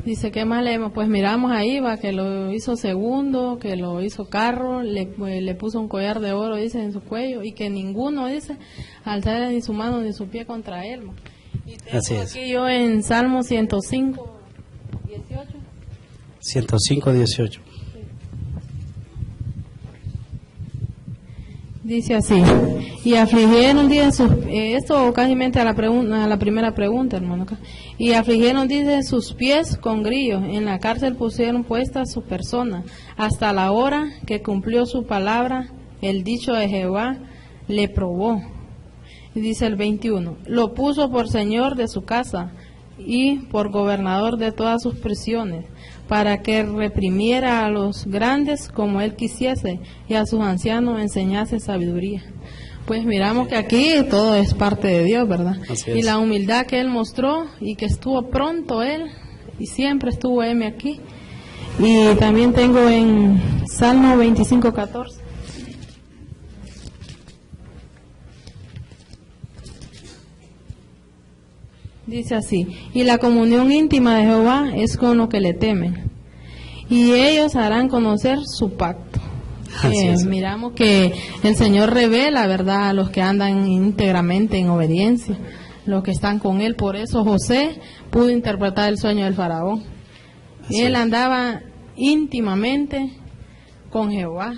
Dice, ¿qué más leemos? Pues miramos ahí, va, que lo hizo segundo, que lo hizo carro, le puso un collar de oro, dice, en su cuello, y que ninguno, dice, alzara ni su mano ni su pie contra él. Y tengo así es. Aquí yo en Salmo 105, 18. 105, 18. Dice así, y afligieron, dice, esto casi a la primera pregunta, hermano. Y afligieron, dice, sus pies con grillos, en la cárcel pusieron puesta su persona, hasta la hora que cumplió su palabra, el dicho de Jehová le probó. Y dice el 21, lo puso por señor de su casa y por gobernador de todas sus prisiones, para que reprimiera a los grandes como él quisiese y a sus ancianos enseñase sabiduría. Pues miramos que aquí todo es parte de Dios, ¿verdad? Y la humildad que él mostró y que estuvo pronto él y siempre estuvo aquí. Y también tengo en Salmo 25:14. Dice así, y la comunión íntima de Jehová es con los que le temen, y ellos harán conocer su pacto. Miramos que el Señor revela, ¿verdad?, a los que andan íntegramente en obediencia, los que están con Él. Por eso José pudo interpretar el sueño del faraón. Él andaba íntimamente con Jehová.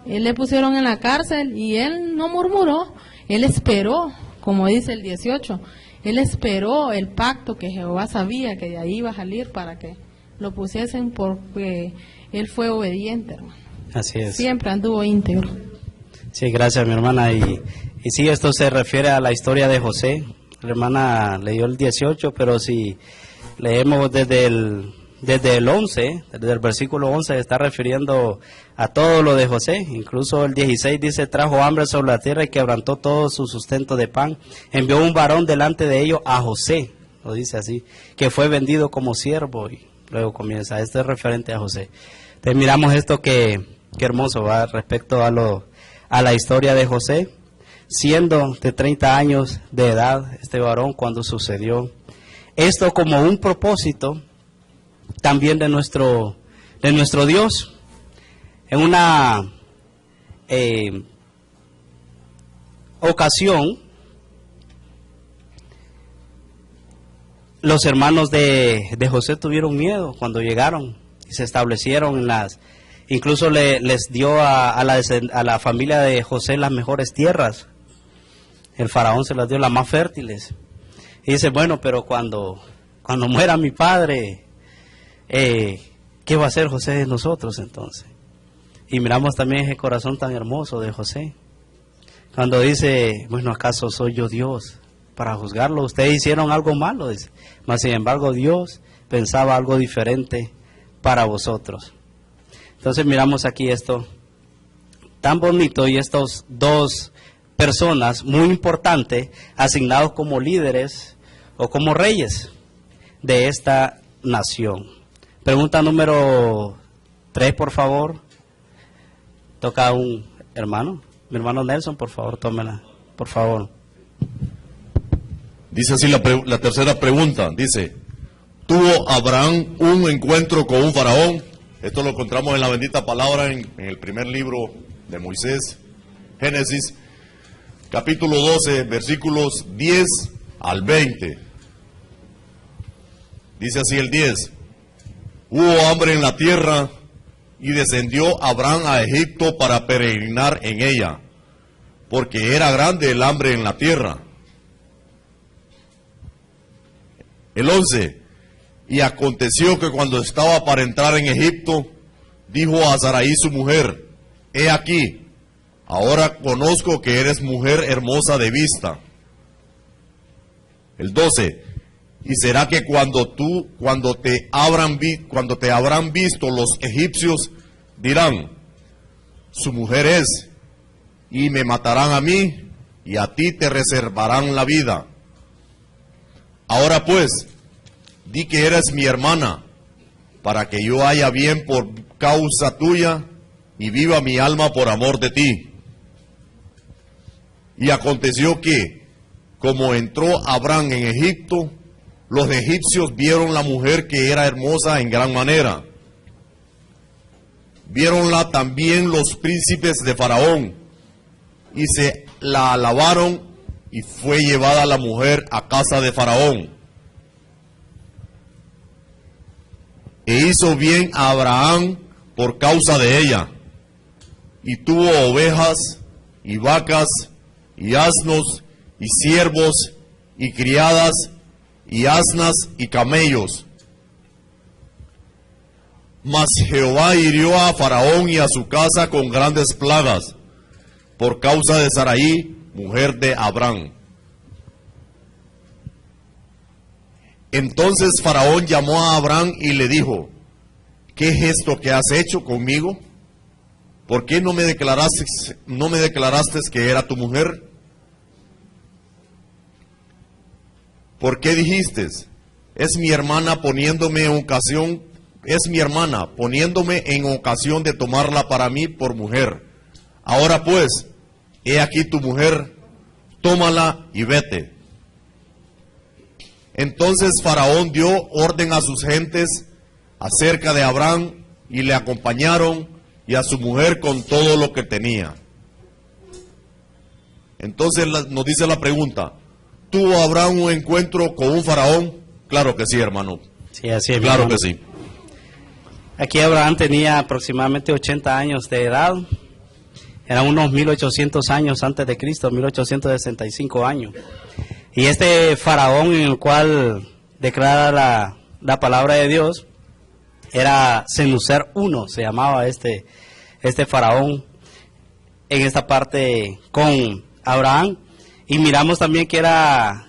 Él le pusieron en la cárcel y él no murmuró, él esperó, como dice el 18. Él esperó el pacto que Jehová sabía que de ahí iba a salir para que lo pusiesen, porque él fue obediente, hermano. Así es. Siempre anduvo íntegro. Sí, gracias, mi hermana. Y sí, esto se refiere a la historia de José. La hermana leyó el 18, pero si leemos desde el 11, desde el versículo 11, está refiriendo a todo lo de José. Incluso el 16 dice, trajo hambre sobre la tierra y quebrantó todo su sustento de pan. Envió un varón delante de ellos a José, lo dice así, que fue vendido como siervo. Y luego comienza, esto es referente a José. Entonces miramos esto qué hermoso va respecto a la historia de José, siendo de 30 años de edad este varón cuando sucedió esto, como un propósito también de nuestro Dios. En una ocasión, los hermanos de José tuvieron miedo cuando llegaron y se establecieron incluso les dio a la familia de José las mejores tierras. El faraón se las dio las más fértiles. Y dice, bueno, pero cuando muera mi padre, ¿qué va a hacer José de nosotros entonces? Y miramos también ese corazón tan hermoso de José, cuando dice, bueno, ¿acaso soy yo Dios para juzgarlo? Ustedes hicieron algo malo, dice, mas sin embargo Dios pensaba algo diferente para vosotros. Entonces miramos aquí esto tan bonito, y estos dos personas muy importantes asignados como líderes o como reyes de esta nación. Pregunta número 3, por favor. Toca un hermano. Mi hermano Nelson, por favor, tómela, por favor. Dice así la tercera pregunta. Dice, ¿tuvo Abraham un encuentro con un faraón? Esto lo encontramos en la bendita palabra en el primer libro de Moisés, Génesis, capítulo 12, versículos 10 al 20. Dice así el 10. Hubo hambre en la tierra y descendió Abraham a Egipto para peregrinar en ella, porque era grande el hambre en la tierra. El 11. Y aconteció que cuando estaba para entrar en Egipto, dijo a Sarai su mujer, he aquí, ahora conozco que eres mujer hermosa de vista. El 12. Y será que cuando te habrán visto los egipcios, dirán, su mujer es, y me matarán a mí, y a ti te reservarán la vida. Ahora pues, di que eres mi hermana, para que yo haya bien por causa tuya, y viva mi alma por amor de ti. Y aconteció que, como entró Abraham en Egipto, los egipcios vieron la mujer que era hermosa en gran manera. Viéronla también los príncipes de Faraón, y se la alabaron, y fue llevada la mujer a casa de Faraón. E hizo bien a Abraham por causa de ella, y tuvo ovejas, y vacas, y asnos, y siervos, y criadas, y asnas, y camellos. Mas Jehová hirió a Faraón y a su casa con grandes plagas, por causa de Sarai, mujer de Abraham. Entonces Faraón llamó a Abraham y le dijo: ¿qué es esto que has hecho conmigo? ¿Por qué no me declaraste que era tu mujer? ¿Por qué dijiste: es mi hermana poniéndome en ocasión de tomarla para mí por mujer? Ahora pues, he aquí tu mujer, tómala y vete. Entonces Faraón dio orden a sus gentes acerca de Abraham, y le acompañaron, y a su mujer con todo lo que tenía. Entonces nos dice la pregunta: ¿tuvo Abraham un encuentro con un faraón? Claro que sí, hermano. Sí, así es. Claro que sí. Aquí Abraham tenía aproximadamente 80 años de edad. Eran unos 1800 años antes de Cristo, 1865 años. Y este faraón en el cual declara la palabra de Dios era Senuser I, se llamaba este faraón en esta parte con Abraham. Y miramos también que era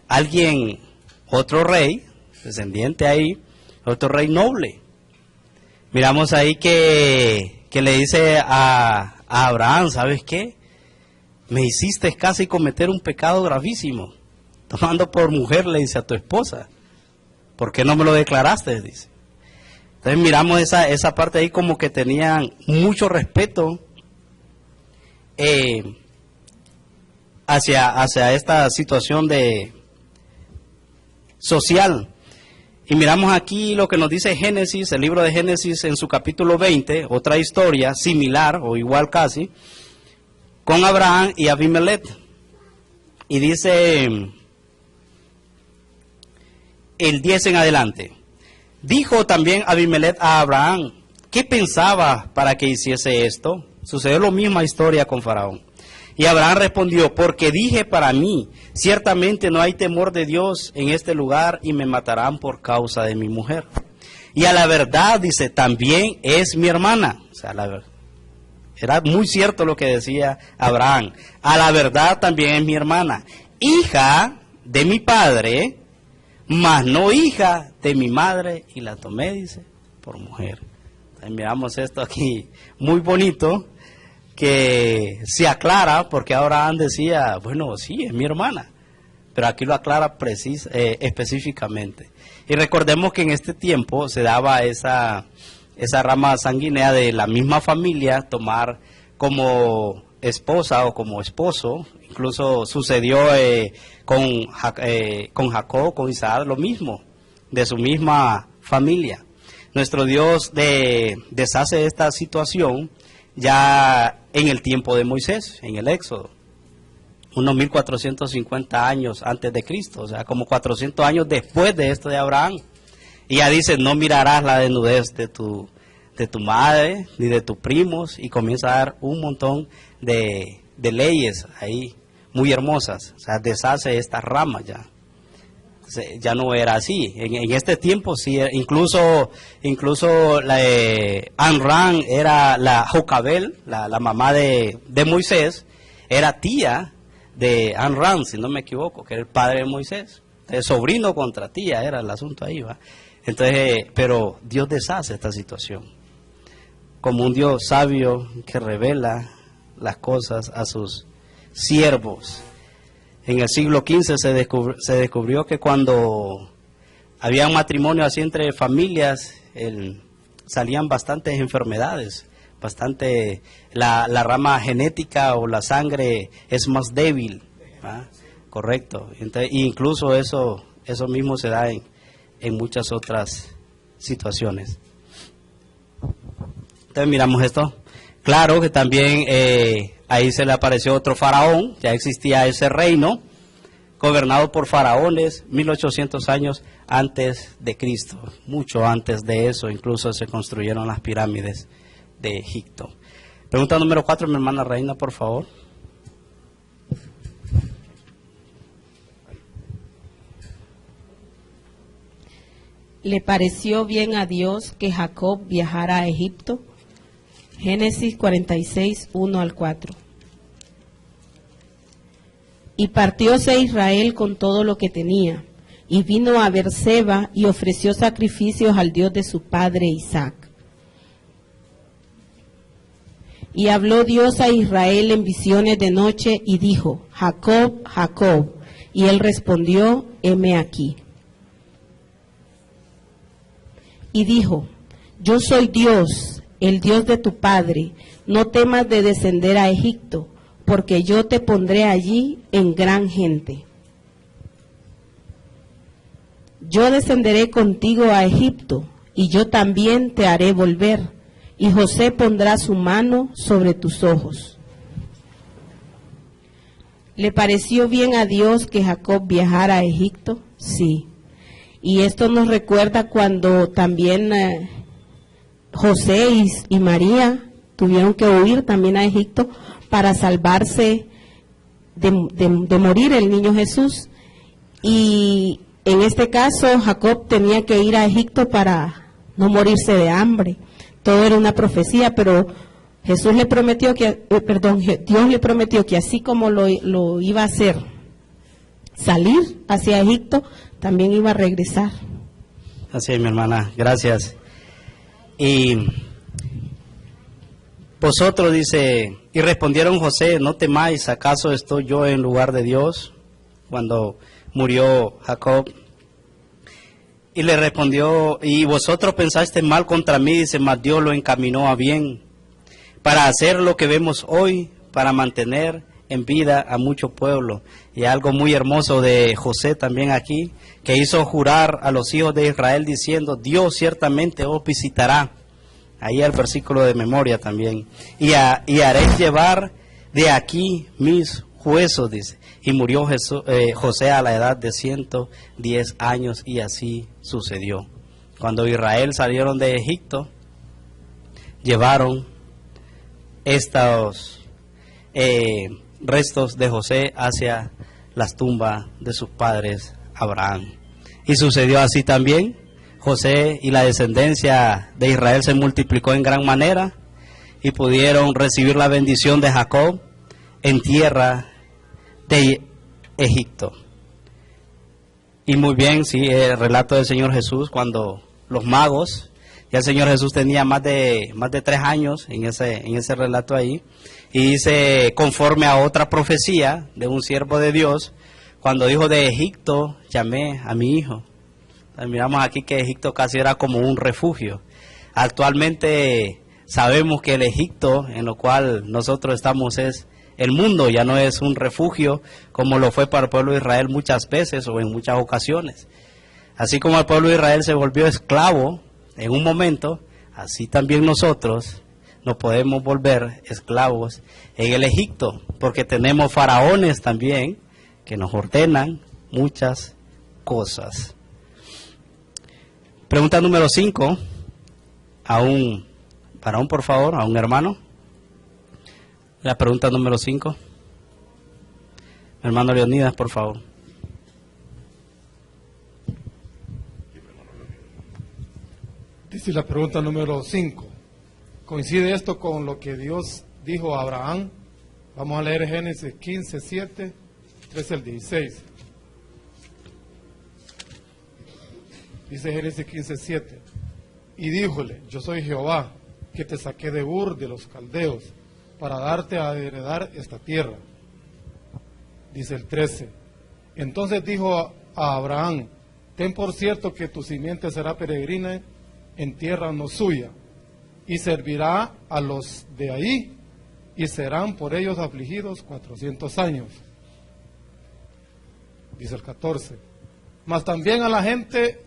alguien, otro rey, descendiente ahí, otro rey noble. Miramos ahí que le dice a Abraham: ¿sabes qué? Me hiciste casi cometer un pecado gravísimo, tomando por mujer, le dice a tu esposa. ¿Por qué no me lo declaraste? Dice. Entonces miramos esa parte ahí como que tenían mucho respeto hacia esta situación social. Y miramos aquí lo que nos dice Génesis, el libro de Génesis en su capítulo 20, otra historia similar o igual casi, con Abraham y Abimelech. Y dice el 10 en adelante: dijo también Abimelech a Abraham: ¿qué pensaba para que hiciese esto? Sucedió la misma historia con Faraón. Y Abraham respondió: porque dije para mí, ciertamente no hay temor de Dios en este lugar, y me matarán por causa de mi mujer. Y a la verdad, dice, también es mi hermana. O sea, la verdad. Era muy cierto lo que decía Abraham. A la verdad también es mi hermana, hija de mi padre, mas no hija de mi madre, y la tomé, dice, por mujer. Entonces, miramos esto aquí muy bonito, que se aclara, porque Abraham decía: bueno, sí, es mi hermana, pero aquí lo aclara específicamente. Y recordemos que en este tiempo se daba esa rama sanguínea de la misma familia, tomar como esposa o como esposo. Incluso sucedió con Jacob, con Isaac, lo mismo, de su misma familia. Nuestro Dios deshace esta situación ya en el tiempo de Moisés, en el Éxodo, unos 1450 años antes de Cristo, o sea, como 400 años después de esto de Abraham. Y ya dice: no mirarás la desnudez de tu madre, ni de tus primos, y comienza a dar un montón de leyes ahí, muy hermosas. O sea, deshace estas ramas ya. Ya no era así. En este tiempo sí, incluso Amram era la Jocabel, la mamá de Moisés, era tía de Amram, si no me equivoco, que era el padre de Moisés. Entonces, sobrino contra tía era el asunto ahí, ¿va? Entonces, pero Dios deshace esta situación, como un Dios sabio que revela las cosas a sus siervos. En el siglo XV se descubrió que cuando había un matrimonio así entre familias, salían bastantes enfermedades, la rama genética o la sangre es más débil, ¿va? Correcto. Entonces, incluso eso mismo se da en muchas otras situaciones. Entonces miramos esto. Claro que también ahí se le apareció otro faraón, ya existía ese reino, gobernado por faraones 1800 años antes de Cristo. Mucho antes de eso incluso se construyeron las pirámides de Egipto. Pregunta número 4, mi hermana Reina, por favor. ¿Le pareció bien a Dios que Jacob viajara a Egipto? Génesis 46, 1 al 4. Y partióse Israel con todo lo que tenía, y vino a Beerseba y ofreció sacrificios al Dios de su padre Isaac. Y habló Dios a Israel en visiones de noche y dijo, Jacob, Jacob. Y él respondió, heme aquí. Y dijo, yo soy Dios, el Dios de tu padre, no temas de descender a Egipto, porque yo te pondré allí en gran gente. Yo descenderé contigo a Egipto, y yo también te haré volver, y José pondrá su mano sobre tus ojos. ¿Le pareció bien a Dios que Jacob viajara a Egipto? Sí. Y esto nos recuerda cuando también José y María tuvieron que huir también a Egipto para salvarse de morir el niño Jesús. Y en este caso Jacob tenía que ir a Egipto para no morirse de hambre. Todo era una profecía, pero Jesús le prometió que, Dios le prometió que así como lo iba a hacer salir hacia Egipto, también iba a regresar. Así es, mi hermana, gracias. Y vosotros, dice, y respondieron José, no temáis, ¿acaso estoy yo en lugar de Dios? Cuando murió Jacob. Y le respondió, y vosotros pensaste mal contra mí, dice, mas Dios lo encaminó a bien, para hacer lo que vemos hoy, para mantener en vida a mucho pueblo. Y algo muy hermoso de José también aquí, que hizo jurar a los hijos de Israel diciendo, Dios ciertamente os visitará. Ahí el versículo de memoria también. Y haréis llevar de aquí mis huesos, dice. Y murió José a la edad de 110 años y así sucedió. Cuando Israel salieron de Egipto, llevaron estos restos de José hacia las tumbas de sus padres Abraham. Y sucedió así también. José y la descendencia de Israel se multiplicó en gran manera y pudieron recibir la bendición de Jacob en tierra de Egipto. Y muy bien, sí, el relato del Señor Jesús cuando los magos, ya el Señor Jesús tenía más de 3 años en ese relato ahí, y dice, conforme a otra profecía de un siervo de Dios, cuando dijo de Egipto, llamé a mi hijo. Miramos aquí que Egipto casi era como un refugio. Actualmente sabemos que el Egipto en lo cual nosotros estamos es el mundo, ya no es un refugio como lo fue para el pueblo de Israel muchas veces o en muchas ocasiones. Así como el pueblo de Israel se volvió esclavo en un momento, así también nosotros nos podemos volver esclavos en el Egipto, porque tenemos faraones también que nos ordenan muchas cosas. Pregunta número 5, por favor, a un hermano. La pregunta número 5. Hermano Leonidas, por favor. Dice la pregunta número 5. ¿Coincide esto con lo que Dios dijo a Abraham? Vamos a leer Génesis 15, 7, 13 al 16. Dice Génesis 15, 7. Y díjole, yo soy Jehová, que te saqué de Ur de los caldeos, para darte a heredar esta tierra. Dice el 13. Entonces dijo a Abraham, ten por cierto que tu simiente será peregrina en tierra no suya, y servirá a los de ahí, y serán por ellos afligidos 400 años. Dice el 14. Mas también a la gente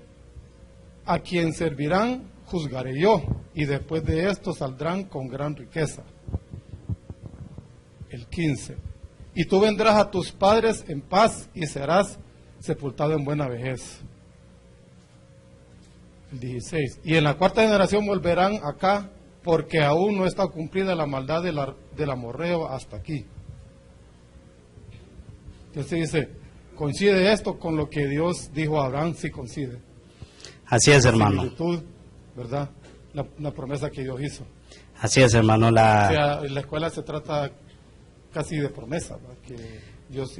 a quien servirán juzgaré yo, y después de esto saldrán con gran riqueza. El 15. Y tú vendrás a tus padres en paz y serás sepultado en buena vejez. El 16. Y en la cuarta generación volverán acá porque aún no está cumplida la maldad del amorreo hasta aquí. Entonces dice, coincide esto con lo que Dios dijo a Abraham, sí coincide. Así es, hermano. Similitud, ¿verdad? La promesa que Dios hizo. Así es, hermano. O sea, en la escuela se trata casi de promesa, ¿verdad? Que Dios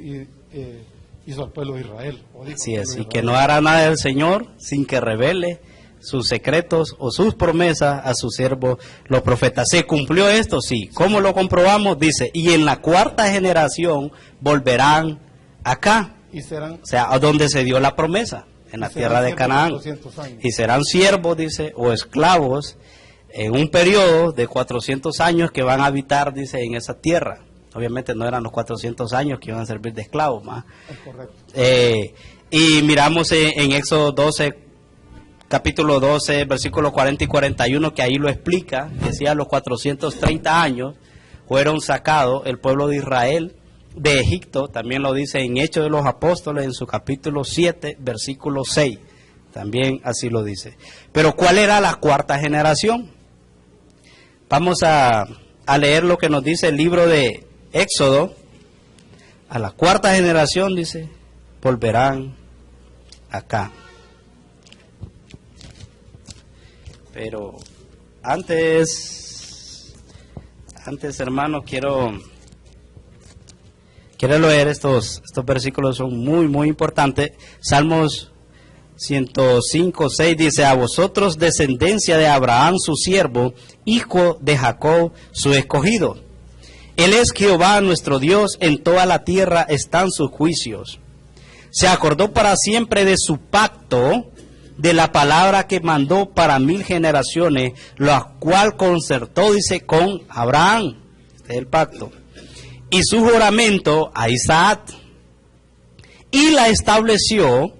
hizo al pueblo de Israel. Así es, y que no hará nada del Señor sin que revele sus secretos o sus promesas a sus siervos, los profetas. ¿Se cumplió esto? Sí. ¿Cómo lo comprobamos? Dice, y en la cuarta generación volverán acá. Y serán, o sea, a donde se dio la promesa, en la tierra de Canaán. Y serán siervos, dice, o esclavos, en un periodo de 400 años que van a habitar, dice, en esa tierra. Obviamente no eran los 400 años que iban a servir de esclavos más. Es correcto. Y miramos en Éxodo 12, capítulo 12, versículos 40 y 41, que ahí lo explica. Decía, los 430 años fueron sacados el pueblo de Israel de Egipto. También lo dice en Hechos de los Apóstoles, en su capítulo 7, versículo 6. También así lo dice. Pero ¿cuál era la cuarta generación? Vamos a leer lo que nos dice el libro de Éxodo. A la cuarta generación, dice, volverán acá. Pero antes, hermano, quiero leer estos versículos, son muy importantes. Salmos 105, 6 dice, a vosotros, descendencia de Abraham, su siervo, hijo de Jacob, su escogido. Él es Jehová nuestro Dios, en toda la tierra están sus juicios. Se acordó para siempre de su pacto, de la palabra que mandó para 1000 generaciones, la cual concertó, dice, con Abraham. Este es el pacto. Y su juramento a Isaac. Y la estableció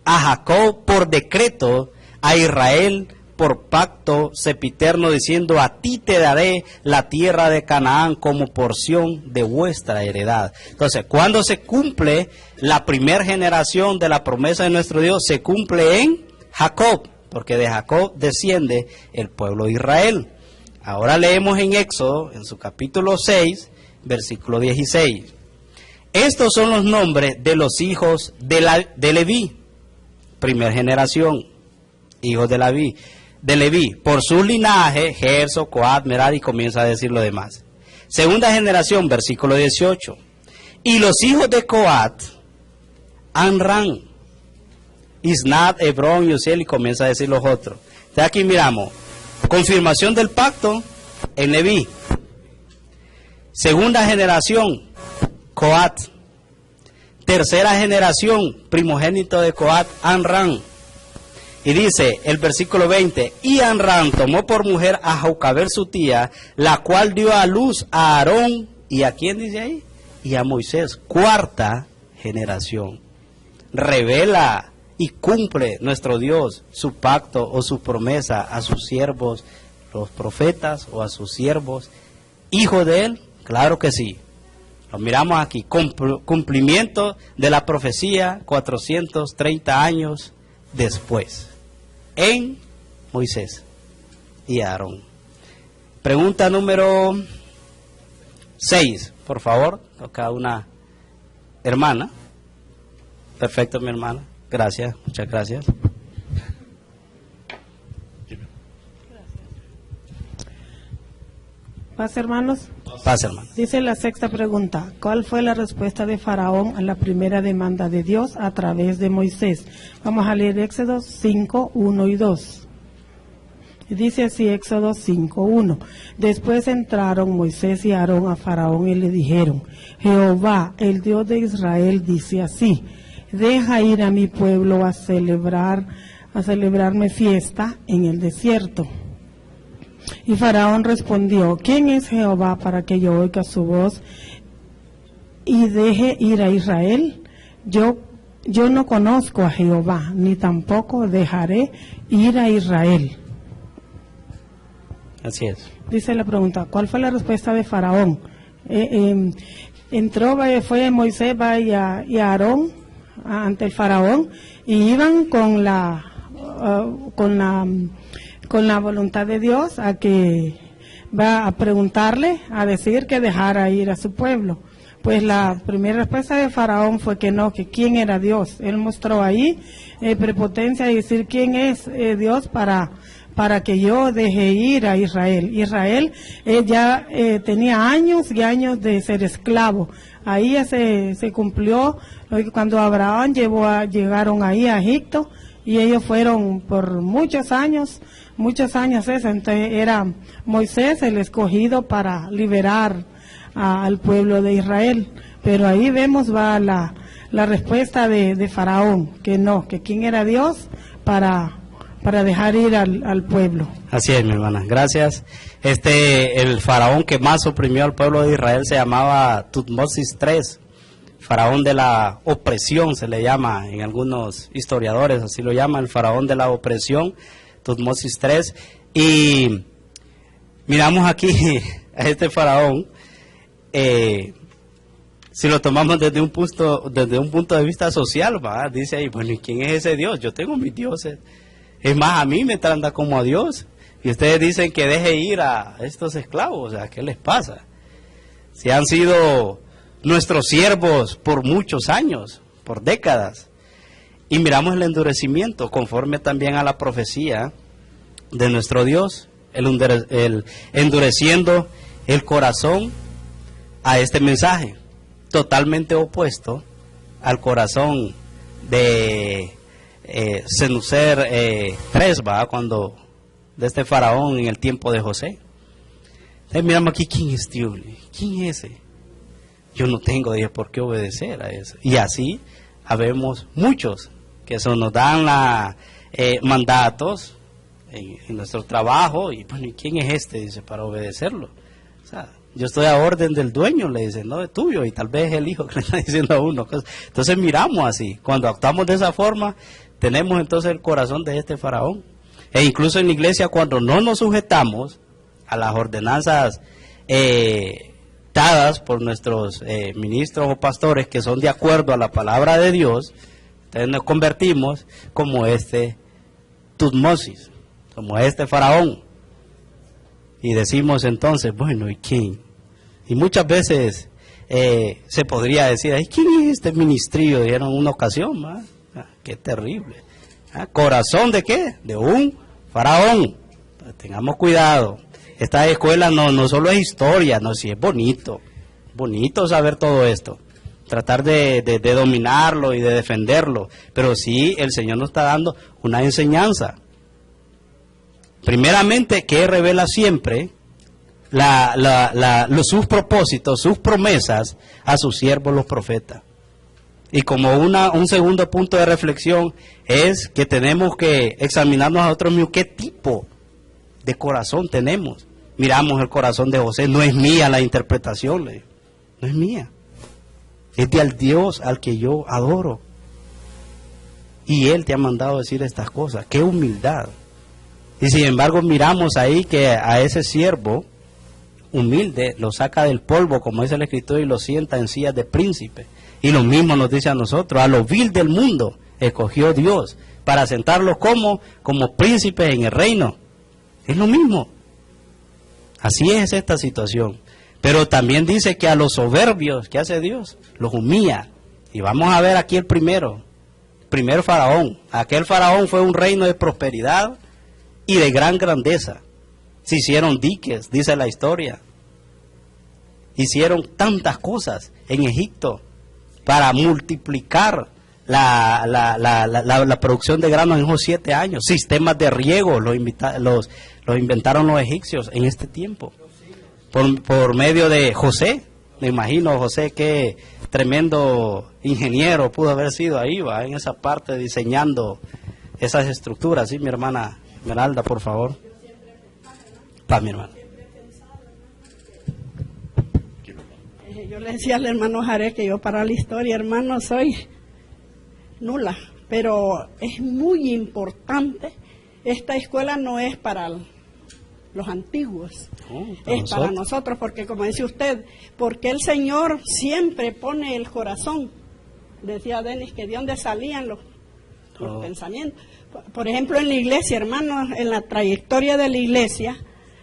a Jacob por decreto, a Israel por pacto sempiterno, diciendo, a ti te daré la tierra de Canaán como porción de vuestra heredad. Entonces, cuando se cumple la primera generación de la promesa de nuestro Dios, se cumple en Jacob, porque de Jacob desciende el pueblo de Israel. Ahora leemos en Éxodo, en su capítulo 6, versículo 16. Estos son los nombres de los hijos de Leví, primera generación, hijos de Leví, por su linaje, Gerso, Coat, Merari, y comienza a decir lo demás. Segunda generación, versículo 18. Y los hijos de Coat, Amram, Isnat, Hebrón y Uziel, y comienza a decir los otros. Entonces aquí miramos, confirmación del pacto en Leví. Segunda generación, Coat. Tercera generación, primogénito de Coat, Amram. Y dice el versículo 20, y Amram tomó por mujer a Jocabed su tía, la cual dio a luz a Aarón, ¿y a quién dice ahí? Y a Moisés. Cuarta generación. Revela y cumple nuestro Dios su pacto o su promesa a sus siervos, los profetas, o a sus siervos, hijos de él. Claro que sí. Lo miramos aquí, cumplimiento de la profecía 430 años después, en Moisés y Aarón. Pregunta número 6, por favor, toca una hermana. Perfecto, mi hermana. Gracias, muchas gracias. Paz, hermanos. Paz, hermano. Dice la sexta pregunta, ¿cuál fue la respuesta de Faraón a la primera demanda de Dios a través de Moisés? Vamos a leer Éxodo 5, 1 y 2. Y dice así Éxodo 5, 1. Después entraron Moisés y Aarón a Faraón y le dijeron, Jehová, el Dios de Israel, dice así, deja ir a mi pueblo a celebrarme fiesta en el desierto. Y Faraón respondió, ¿quién es Jehová para que yo oiga su voz y deje ir a Israel? Yo no conozco a Jehová, ni tampoco dejaré ir a Israel. Así es. Dice la pregunta, ¿cuál fue la respuesta de Faraón? Fue Moisés y Aarón ante el Faraón, y iban con con la voluntad de Dios, a que va a preguntarle, a decir que dejara ir a su pueblo. Pues la primera respuesta de Faraón fue que no, que quién era Dios. Él mostró ahí prepotencia y decir quién es Dios para que yo deje ir a Israel. Israel ya tenía años y años de ser esclavo. Ahí ya se cumplió cuando Abraham llegaron ahí a Egipto, y ellos fueron por muchos años eso. Entonces era Moisés el escogido para liberar al pueblo de Israel. Pero ahí vemos va la respuesta de Faraón, que no, que quién era Dios para dejar ir al pueblo. Así es, mi hermana, gracias. El faraón que más oprimió al pueblo de Israel se llamaba Tutmosis III, faraón de la opresión se le llama, en algunos historiadores así lo llaman, el faraón de la opresión, Tutmosis III. Y miramos aquí a este faraón, si lo tomamos desde un punto de vista social, ¿va? Dice ahí, bueno, ¿y quién es ese Dios? Yo tengo mis dioses. Es más, a mí me trata como a Dios. Y ustedes dicen que deje ir a estos esclavos. O sea, ¿qué les pasa? Si han sido nuestros siervos por muchos años, por décadas. Y miramos el endurecimiento, conforme también a la profecía de nuestro Dios, el endureciendo el corazón a este mensaje, totalmente opuesto al corazón de Senucer III, cuando de este faraón en el tiempo de José. Entonces miramos aquí, ¿quién es Dios? ¿Quién es ese? Yo no tengo por qué obedecer a eso. Y así habemos muchos que eso nos dan mandatos en nuestro trabajo, y bueno, ¿y quién es este? Dice, para obedecerlo. O sea, yo estoy a orden del dueño, le dicen, no de tuyo, y tal vez es el hijo que le está diciendo a uno. Entonces miramos así, cuando actuamos de esa forma, tenemos entonces el corazón de este faraón. E incluso en la iglesia, cuando no nos sujetamos a las ordenanzas dadas por nuestros ministros o pastores, que son de acuerdo a la palabra de Dios, entonces nos convertimos como este Tutmosis, como este faraón. Y decimos entonces, bueno, ¿y quién? Y muchas veces se podría decir, ¿y quién es este ministrio? Dijeron en una ocasión, ¿va? Qué terrible. ¿Corazón de qué? De un faraón. Pues tengamos cuidado. Esta escuela no solo es historia, no, sí es bonito saber todo esto, tratar de dominarlo y de defenderlo, pero sí el Señor nos está dando una enseñanza. Primeramente, que revela siempre sus propósitos, sus promesas a sus siervos los profetas. Y como un segundo punto de reflexión es que tenemos que examinarnos a nosotros mismos qué tipo de corazón tenemos. Miramos el corazón de José, no es mía la interpretación, no es mía. Es del Dios al que yo adoro. Y Él te ha mandado decir estas cosas, qué humildad. Y sin embargo miramos ahí que a ese siervo humilde lo saca del polvo, como dice el Escritor, y lo sienta en sillas de príncipe. Y lo mismo nos dice a nosotros, a lo vil del mundo escogió Dios para sentarlos como príncipes en el reino. Es lo mismo. Así es esta situación. Pero también dice que a los soberbios, ¿qué hace Dios? Los humilla. Y vamos a ver aquí el primer faraón. Aquel faraón fue un reino de prosperidad y de gran grandeza. Se hicieron diques, dice la historia. Hicieron tantas cosas en Egipto para multiplicar la producción de grano en esos 7 años. Sistemas de riego los inventaron los egipcios en este tiempo. Por medio de José, me imagino José, qué tremendo ingeniero pudo haber sido ahí, va, en esa parte diseñando esas estructuras. Sí, mi hermana Esmeralda, por favor. Pa, mi hermana. Yo le decía al hermano Jaré que yo para la historia, hermano, soy nula, pero es muy importante. Esta escuela no es para los antiguos, es para nosotros, porque como dice usted, porque el Señor siempre pone el corazón. Decía Denis que de dónde salían los los pensamientos. Por ejemplo, en la iglesia, hermanos, en la trayectoria de la iglesia,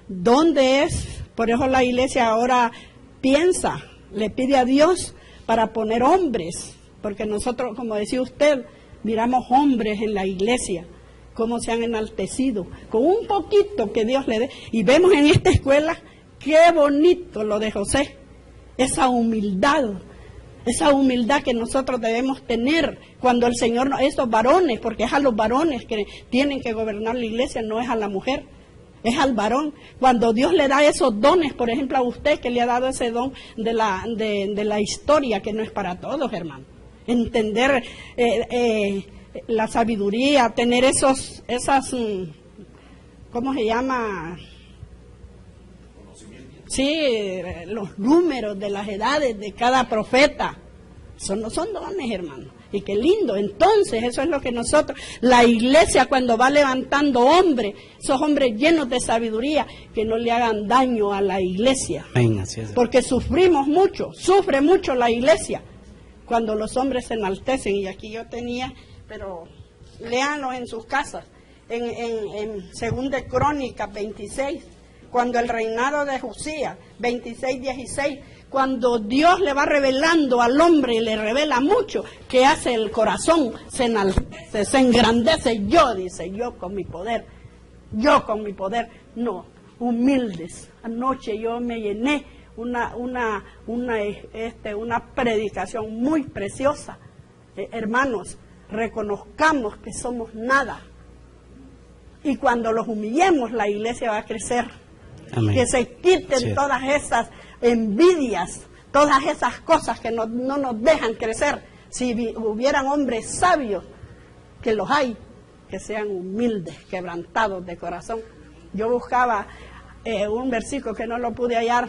¿dónde es? Por eso la iglesia ahora piensa, le pide a Dios para poner hombres, porque nosotros, como decía usted, miramos hombres en la iglesia, cómo se han enaltecido, con un poquito que Dios le dé. Y vemos en esta escuela, qué bonito lo de José, esa humildad que nosotros debemos tener cuando el Señor, esos varones, porque es a los varones que tienen que gobernar la iglesia, no es a la mujer, es al varón. Cuando Dios le da esos dones, por ejemplo a usted que le ha dado ese don de la historia, que no es para todos, hermano, entender la sabiduría, tener esas, ¿cómo se llama? Sí, los números de las edades de cada profeta. No son dones, hermano. Y qué lindo. Entonces, eso es lo que nosotros, la iglesia cuando va levantando hombres, esos hombres llenos de sabiduría, que no le hagan daño a la iglesia. Amén, así es. Porque sufrimos mucho, sufre mucho la iglesia cuando los hombres se enaltecen. Y aquí yo tenía, pero léanlo en sus casas, en 2 de Crónicas 26, cuando el reinado de Josías, 26:16, cuando Dios le va revelando al hombre y le revela mucho, que hace el corazón, se enaltece, se engrandece. Yo con mi poder, no, humildes. Anoche yo me llené una predicación muy preciosa. Hermanos, reconozcamos que somos nada. Y cuando los humillemos, la iglesia va a crecer. Amén. Que se quiten Sí. todas esas envidias, todas esas cosas que no nos dejan crecer. Si hubieran hombres sabios, que los hay, que sean humildes, quebrantados de corazón. Yo buscaba un versículo que no lo pude hallar.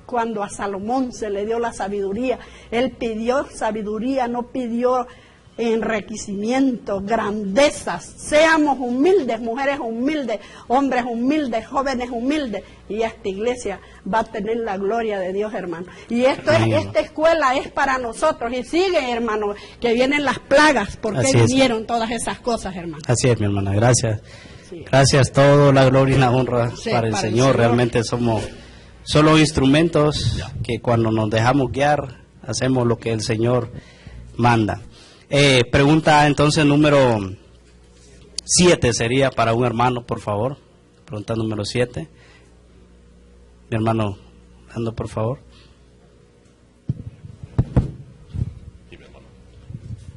Cuando a Salomón se le dio la sabiduría, él pidió sabiduría, no pidió enriquecimiento, grandezas. Seamos humildes, mujeres humildes, hombres humildes, jóvenes humildes, y esta iglesia va a tener la gloria de Dios, hermano. Y esta escuela es para nosotros, y sigue, hermano, que vienen las plagas, porque Así es. vinieron todas esas cosas, hermano. Así es, mi hermana, gracias. Gracias, todo la gloria y la honra Sí, para el para el Señor. Señor. Realmente somos solo instrumentos que cuando nos dejamos guiar, hacemos lo que el Señor manda. Pregunta entonces número 7 sería para un hermano, por favor. Pregunta número 7. Mi hermano, ando por favor.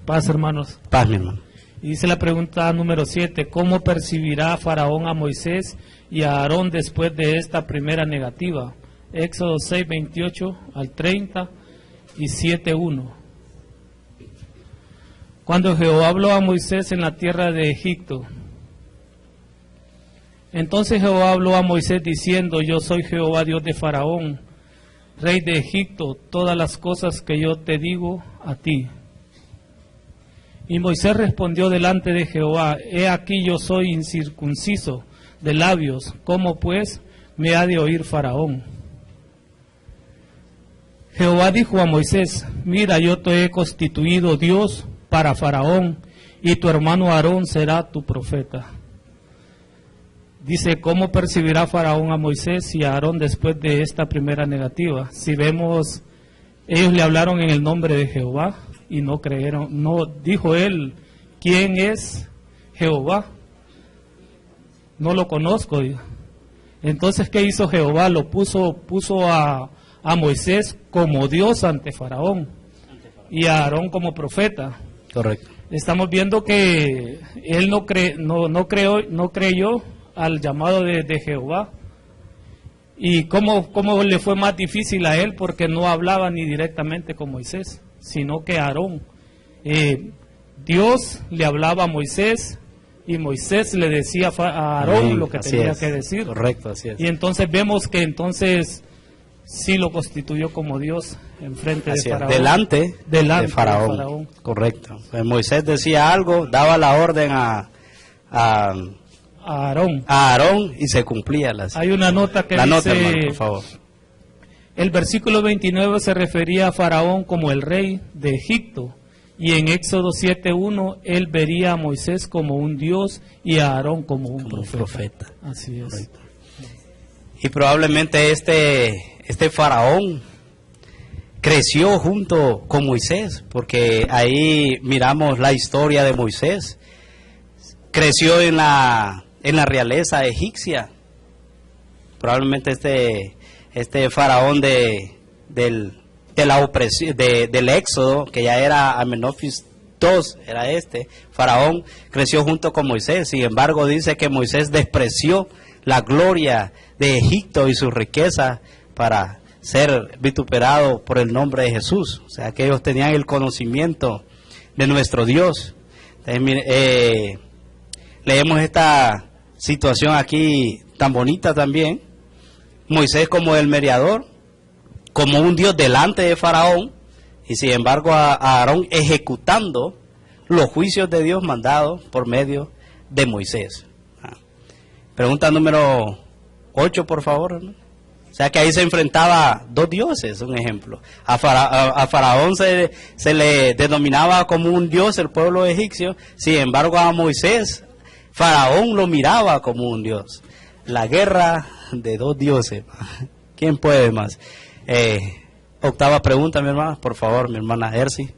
Paz, hermanos. Paz, mi hermano. Y dice la pregunta número 7, ¿cómo percibirá Faraón a Moisés y a Aarón después de esta primera negativa? Éxodo 6, 28 al 30 y 7, 1. Cuando Jehová habló a Moisés en la tierra de Egipto. Entonces Jehová habló a Moisés diciendo, yo soy Jehová Dios de Faraón, rey de Egipto, todas las cosas que yo te digo a ti. Y Moisés respondió delante de Jehová, he aquí yo soy incircunciso de labios, ¿cómo pues me ha de oír Faraón? Jehová dijo a Moisés, mira, yo te he constituido Dios para Faraón, y tu hermano Aarón será tu profeta. Dice, ¿cómo percibirá Faraón a Moisés y a Aarón después de esta primera negativa? Si vemos, ellos le hablaron en el nombre de Jehová y no creyeron, no dijo él, ¿quién es Jehová? No lo conozco. Entonces, ¿qué hizo Jehová? Lo puso a Moisés como Dios ante Faraón y a Aarón como profeta. Correcto. Estamos viendo que él no creyó al llamado de Jehová. ¿Y cómo le fue más difícil a él? Porque no hablaba ni directamente con Moisés, sino que Aarón. Dios le hablaba a Moisés y Moisés le decía a Aarón Amén, lo que así tenía es. que decir. Correcto, así es. Y entonces vemos que entonces sí lo constituyó como Dios en frente Así de es, Faraón. delante de Faraón. de Faraón. Correcto. Pues Moisés decía algo, daba la orden a Aarón y se cumplía. Hay una nota que la dice, nota, hermano, por favor. el versículo 29 se refería a Faraón como el rey de Egipto Y en Éxodo 7:1 él vería a Moisés como un Dios y a Aarón como un profeta. Así es. Correcto. Y probablemente este faraón creció junto con Moisés, porque ahí miramos la historia de Moisés. Creció en la realeza egipcia. Probablemente este faraón del Éxodo, que ya era Amenofis II, era faraón, creció junto con Moisés. Sin embargo, dice que Moisés despreció la gloria de Egipto y su riqueza para ser vituperado por el nombre de Jesús. O sea, que ellos tenían el conocimiento de nuestro Dios. Entonces, leemos esta situación aquí tan bonita también. Moisés como el mediador, como un Dios delante de Faraón, y sin embargo a Aarón ejecutando los juicios de Dios mandados por medio de Moisés. Pregunta número 8, por favor. O sea que ahí se enfrentaba dos dioses, un ejemplo. A Faraón se le denominaba como un dios el pueblo egipcio, sin embargo a Moisés, Faraón lo miraba como un dios. La guerra de dos dioses. ¿Quién puede más? Octava pregunta, mi hermana, por favor, mi hermana Ersi.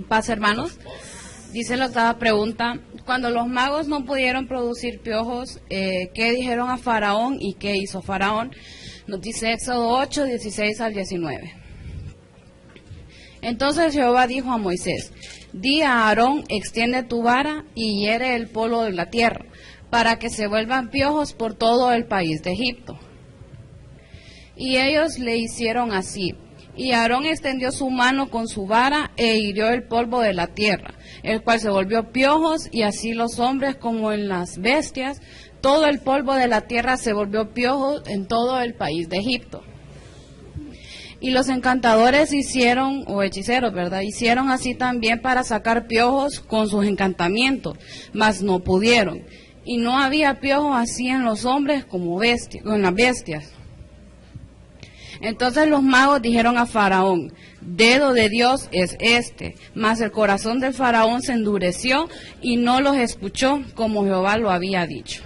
Paz, hermanos. Dice la octava pregunta: cuando los magos no pudieron producir piojos, ¿qué dijeron a Faraón y qué hizo Faraón? Nos dice Éxodo 8, 16 al 19. Entonces Jehová dijo a Moisés: di a Aarón, extiende tu vara y hiere el polvo de la tierra, para que se vuelvan piojos por todo el país de Egipto. Y ellos le hicieron así. Y Aarón extendió su mano con su vara e hirió el polvo de la tierra, el cual se volvió piojos, y así los hombres como en las bestias, todo el polvo de la tierra se volvió piojos en todo el país de Egipto. Y los encantadores hicieron, o hechiceros, ¿verdad? Hicieron así también para sacar piojos con sus encantamientos, mas no pudieron. Y no había piojos así en los hombres como en las bestias. Entonces los magos dijeron a Faraón: dedo de Dios es este. Mas el corazón del Faraón se endureció y no los escuchó, como Jehová lo había dicho.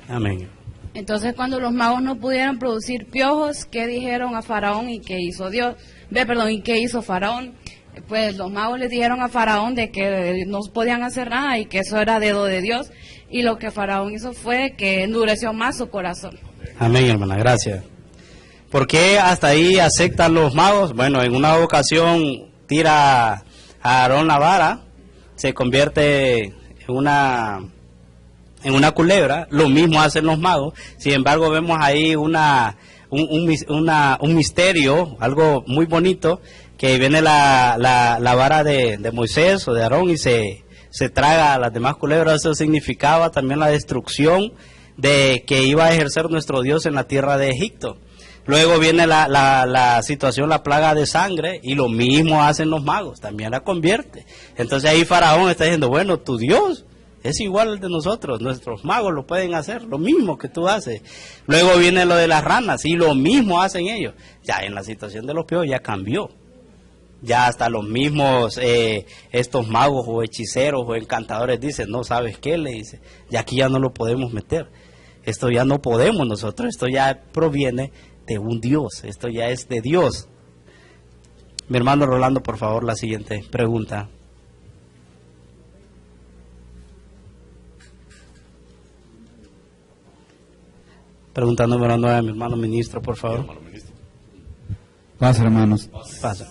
Amén. Entonces cuando los magos no pudieron producir piojos, ¿qué dijeron a Faraón y qué hizo y qué hizo Faraón? Pues los magos le dijeron a Faraón de que no podían hacer nada y que eso era dedo de Dios, y lo que Faraón hizo fue que endureció más su corazón. Amén, hermana, gracias. ¿Por qué hasta ahí aceptan los magos? Bueno, en una ocasión tira a Aarón la vara, se convierte en una culebra. Lo mismo hacen los magos. Sin embargo, vemos ahí un misterio, algo muy bonito, que viene la vara de Moisés o de Aarón y se traga a las demás culebras. Eso significaba también la destrucción de que iba a ejercer nuestro Dios en la tierra de Egipto. Luego viene la situación, la plaga de sangre, y lo mismo hacen los magos, también la convierte. Entonces ahí Faraón está diciendo: bueno, tu Dios es igual al de nosotros, nuestros magos lo pueden hacer, lo mismo que tú haces. Luego viene lo de las ranas, y lo mismo hacen ellos. Ya en la situación de los piojos ya cambió. Ya hasta los mismos estos magos o hechiceros o encantadores dicen: no, ¿sabes qué? Le dice, y aquí ya no lo podemos meter. Esto ya no podemos nosotros, esto ya proviene de un Dios, esto ya es de Dios. Mi hermano Rolando, por favor, la siguiente pregunta. Pregunta número 9, mi hermano ministro, por favor. Pasa, hermanos. Pasa.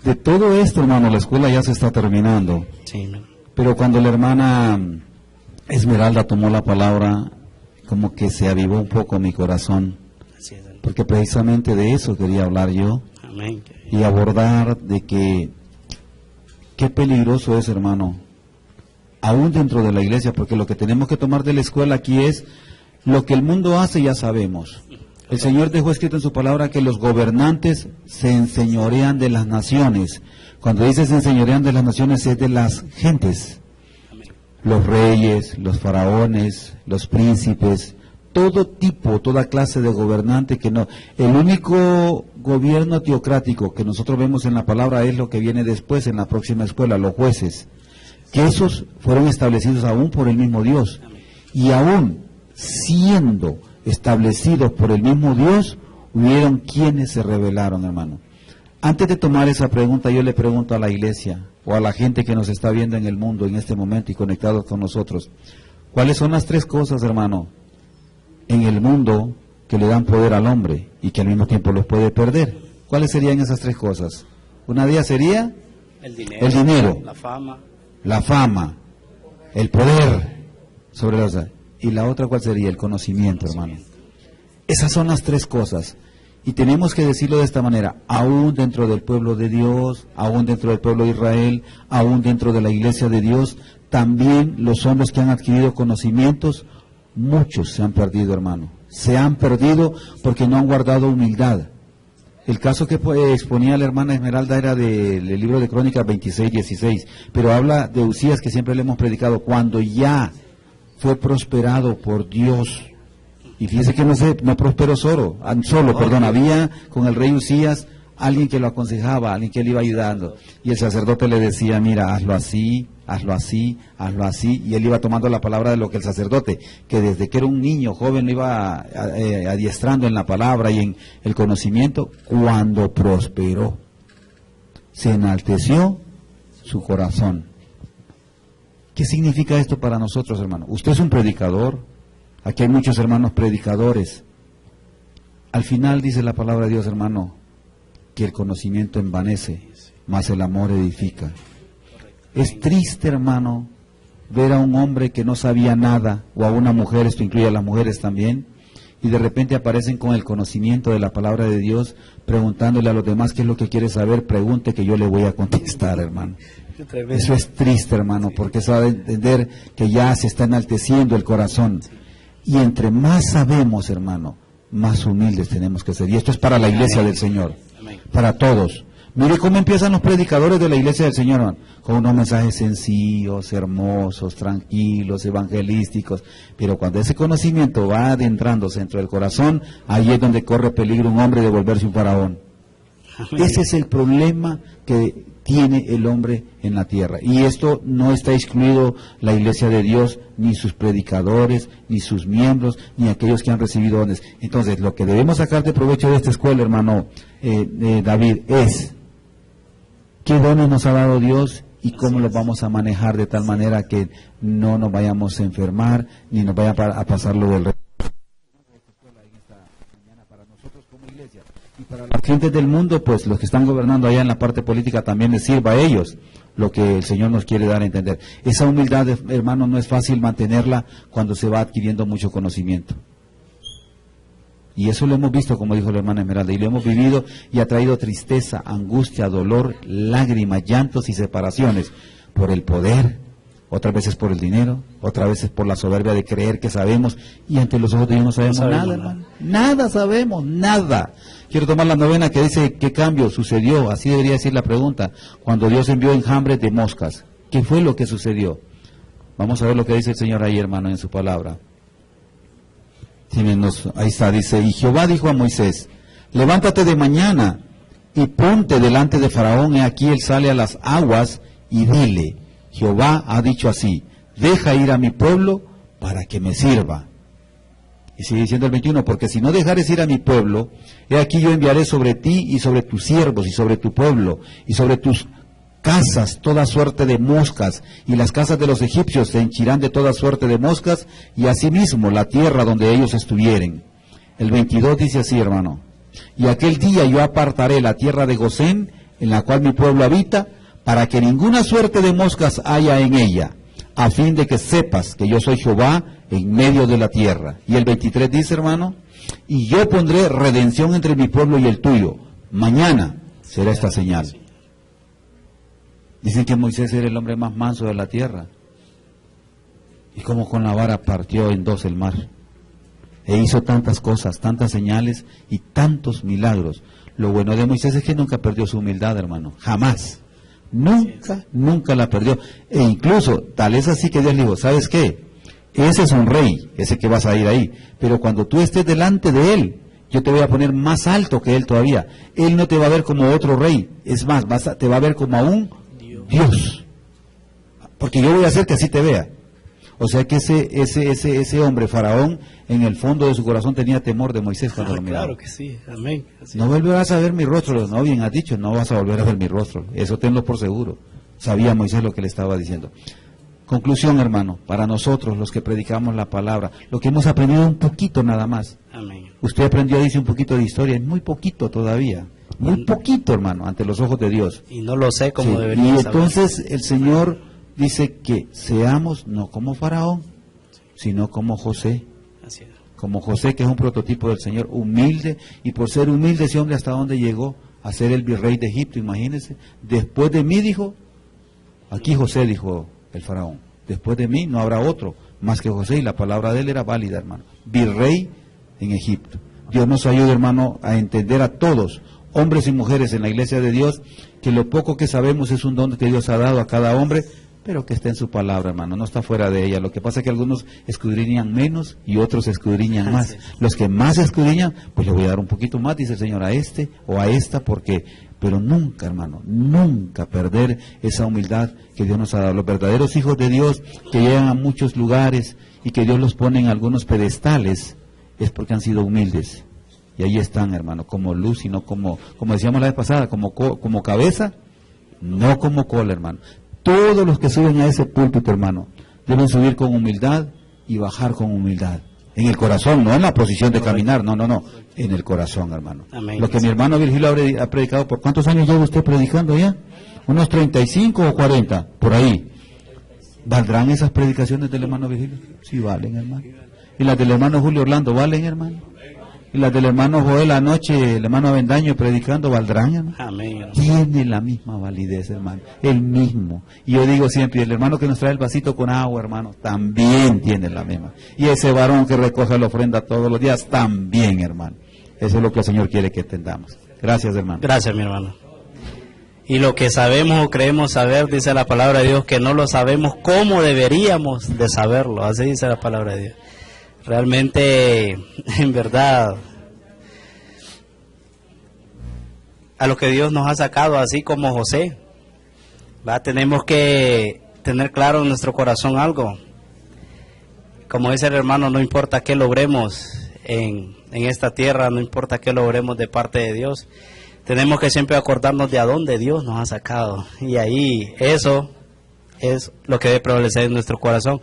De todo esto, hermano, la escuela ya se está terminando. Sí. Pero cuando la hermana Esmeralda tomó la palabra, como que se avivó un poco mi corazón. Porque precisamente de eso quería hablar yo. Amén. Y abordar de que qué peligroso es, hermano, aún dentro de la iglesia, porque lo que tenemos que tomar de la escuela aquí es lo que el mundo hace, ya sabemos. El Señor dejó escrito en su palabra que los gobernantes se enseñorean de las naciones. Cuando dice se enseñorean de las naciones, es de las gentes. Los reyes, los faraones, los príncipes, todo tipo, toda clase de gobernante que no. El único gobierno teocrático que nosotros vemos en la palabra es lo que viene después en la próxima escuela, los jueces, que esos fueron establecidos aún por el mismo Dios. Y aún siendo establecidos por el mismo Dios, hubieron quienes se rebelaron, hermano. Antes de tomar esa pregunta, yo le pregunto a la iglesia o a la gente que nos está viendo en el mundo en este momento y conectados con nosotros, ¿cuáles son las tres cosas, hermano, en el mundo que le dan poder al hombre y que al mismo tiempo los puede perder? ¿Cuáles serían esas tres cosas? Una de ellas sería el dinero, la fama, el poder sobre los... Y la otra, ¿cuál sería? El conocimiento, hermano. Esas son las tres cosas. Y tenemos que decirlo de esta manera, aún dentro del pueblo de Dios, aún dentro del pueblo de Israel, aún dentro de la iglesia de Dios, también los hombres que han adquirido conocimientos, muchos se han perdido, hermano. Se han perdido porque no han guardado humildad. El caso que exponía la hermana Esmeralda era del libro de Crónicas 26:16, pero habla de Usías, que siempre le hemos predicado, cuando ya fue prosperado por Dios. Y fíjese que no prosperó solo, había con el rey Usías alguien que lo aconsejaba, alguien que le iba ayudando. Y el sacerdote le decía, mira, hazlo así, hazlo así, hazlo así. Y él iba tomando la palabra de lo que el sacerdote, que desde que era un niño joven, le iba adiestrando en la palabra y en el conocimiento. Cuando prosperó, se enalteció su corazón. ¿Qué significa esto para nosotros, hermano? Usted es un predicador. Aquí hay muchos hermanos predicadores. Al final dice la palabra de Dios, hermano, que el conocimiento envanece, mas el amor edifica. Es triste, hermano, ver a un hombre que no sabía nada, o a una mujer, esto incluye a las mujeres también, y de repente aparecen con el conocimiento de la palabra de Dios, preguntándole a los demás qué es lo que quiere saber, pregunte que yo le voy a contestar, hermano. Eso es triste, hermano, porque eso ha de entender que ya se está enalteciendo el corazón. Y entre más sabemos, hermano, más humildes tenemos que ser. Y esto es para la iglesia del Señor, para todos. Mire cómo empiezan los predicadores de la iglesia del Señor, hermano, con unos mensajes sencillos, hermosos, tranquilos, evangelísticos. Pero cuando ese conocimiento va adentrándose dentro del corazón, ahí es donde corre peligro un hombre de volverse un faraón. Ese es el problema que tiene el hombre en la tierra. Y esto no está excluido la iglesia de Dios, ni sus predicadores, ni sus miembros, ni aquellos que han recibido dones. Entonces, lo que debemos sacar de provecho de esta escuela, hermano David, es qué dones nos ha dado Dios y cómo los vamos a manejar de tal manera que no nos vayamos a enfermar, ni nos vaya a pasar lo del resto. Y para las gentes del mundo, pues los que están gobernando allá en la parte política también les sirva a ellos lo que el Señor nos quiere dar a entender. Esa humildad, hermano, no es fácil mantenerla cuando se va adquiriendo mucho conocimiento. Y eso lo hemos visto, como dijo la hermana Esmeralda, y lo hemos vivido y ha traído tristeza, angustia, dolor, lágrimas, llantos y separaciones por el poder, otras veces por el dinero, otras veces por la soberbia de creer que sabemos, y ante los ojos de Dios no sabemos nada, hermano. Nada sabemos, nada. Quiero tomar la novena que dice, ¿qué cambio sucedió? Así debería decir la pregunta. Cuando Dios envió enjambres de moscas, ¿qué fue lo que sucedió? Vamos a ver lo que dice el Señor ahí, hermano, en su palabra. Ahí está, dice, y Jehová dijo a Moisés, levántate de mañana y ponte delante de Faraón, y aquí él sale a las aguas, y dile, Jehová ha dicho así, deja ir a mi pueblo para que me sirva. Y sigue diciendo el 21, porque si no dejares ir a mi pueblo, he aquí yo enviaré sobre ti y sobre tus siervos y sobre tu pueblo y sobre tus casas toda suerte de moscas, y las casas de los egipcios se henchirán de toda suerte de moscas, y asimismo la tierra donde ellos estuvieren. El 22 dice así, hermano, y aquel día yo apartaré la tierra de Gosén, en la cual mi pueblo habita, para que ninguna suerte de moscas haya en ella, a fin de que sepas que yo soy Jehová en medio de la tierra. Y el 23 dice, hermano, y yo pondré redención entre mi pueblo y el tuyo. Mañana será esta señal. Dicen que Moisés era el hombre más manso de la tierra. Y como con la vara partió en dos el mar. E hizo tantas cosas, tantas señales y tantos milagros. Lo bueno de Moisés es que nunca perdió su humildad, hermano. Jamás. Nunca la perdió. E incluso, tal es así que Dios le dijo, ¿sabes qué? ese es un rey, ese que vas a ir ahí. Pero cuando tú estés delante de él, yo te voy a poner más alto que él todavía. Él no te va a ver como otro rey, es más, te va a ver como a un Dios. Porque yo voy a hacer que así te vea. O sea que ese hombre, Faraón, en el fondo de su corazón tenía temor de Moisés cuando lo miraba. Claro que sí, amén. Así No volverás a ver mi rostro, no, bien has dicho, no vas a volver a ver mi rostro, eso tenlo por seguro. Sabía Moisés lo que le estaba diciendo. Conclusión, hermano, para nosotros los que predicamos la palabra, lo que hemos aprendido un poquito nada más. Amén. Usted aprendió, dice, un poquito de historia, es muy poquito todavía, muy poquito, hermano, ante los ojos de Dios. Y no lo sé como Sí, debería y saber. entonces el Señor dice que seamos no como Faraón, sino como José. Así es. Como José, que es un prototipo del Señor, humilde, y por ser humilde ese hombre hasta dónde llegó, a ser el virrey de Egipto, imagínense. Después de mí, dijo, aquí José, dijo el faraón, después de mí no habrá otro más que José, y la palabra de él era válida, hermano. Virrey en Egipto. Dios nos ayude, hermano, a entender a todos, hombres y mujeres en la iglesia de Dios, que lo poco que sabemos es un don que Dios ha dado a cada hombre, pero que está en su palabra, hermano, no está fuera de ella. Lo que pasa es que algunos escudriñan menos y otros escudriñan más. Los que más escudriñan, pues le voy a dar un poquito más, dice el Señor, a este o a esta, porque, pero nunca, hermano, nunca perder esa humildad que Dios nos ha dado. Los verdaderos hijos de Dios que llegan a muchos lugares y que Dios los pone en algunos pedestales, es porque han sido humildes. Y ahí están, hermano, como luz y no como decíamos la vez pasada, como cabeza, no como cola, hermano. Todos los que suben a ese púlpito, hermano, deben subir con humildad y bajar con humildad. En el corazón, no en la posición de caminar, no, en el corazón, hermano. Amén. Lo que mi hermano Virgilio ha predicado, ¿por cuántos años lleva usted predicando ya? ¿Unos 35 o 40? Por ahí. ¿Valdrán esas predicaciones del hermano Virgilio? Sí, valen, hermano. ¿Y las del hermano Julio Orlando valen, hermano? ¿Y las del hermano Joel anoche, el hermano Avendaño predicando, valdrán, hermano? Amén. Tiene la misma validez, hermano, el mismo. Y yo digo siempre, el hermano que nos trae el vasito con agua, hermano, también tiene la misma. Y ese varón que recoge la ofrenda todos los días, también, hermano. Eso es lo que el Señor quiere que entendamos. Gracias, hermano. Gracias, mi hermano. Y lo que sabemos o creemos saber, dice la palabra de Dios, que no lo sabemos como deberíamos de saberlo. Así dice la palabra de Dios. Realmente, en verdad, a lo que Dios nos ha sacado, así como José, tenemos que tener claro en nuestro corazón algo. Como dice el hermano, no importa qué logremos en esta tierra, no importa qué logremos de parte de Dios, tenemos que siempre acordarnos de a dónde Dios nos ha sacado. Y ahí, eso es lo que debe prevalecer en nuestro corazón.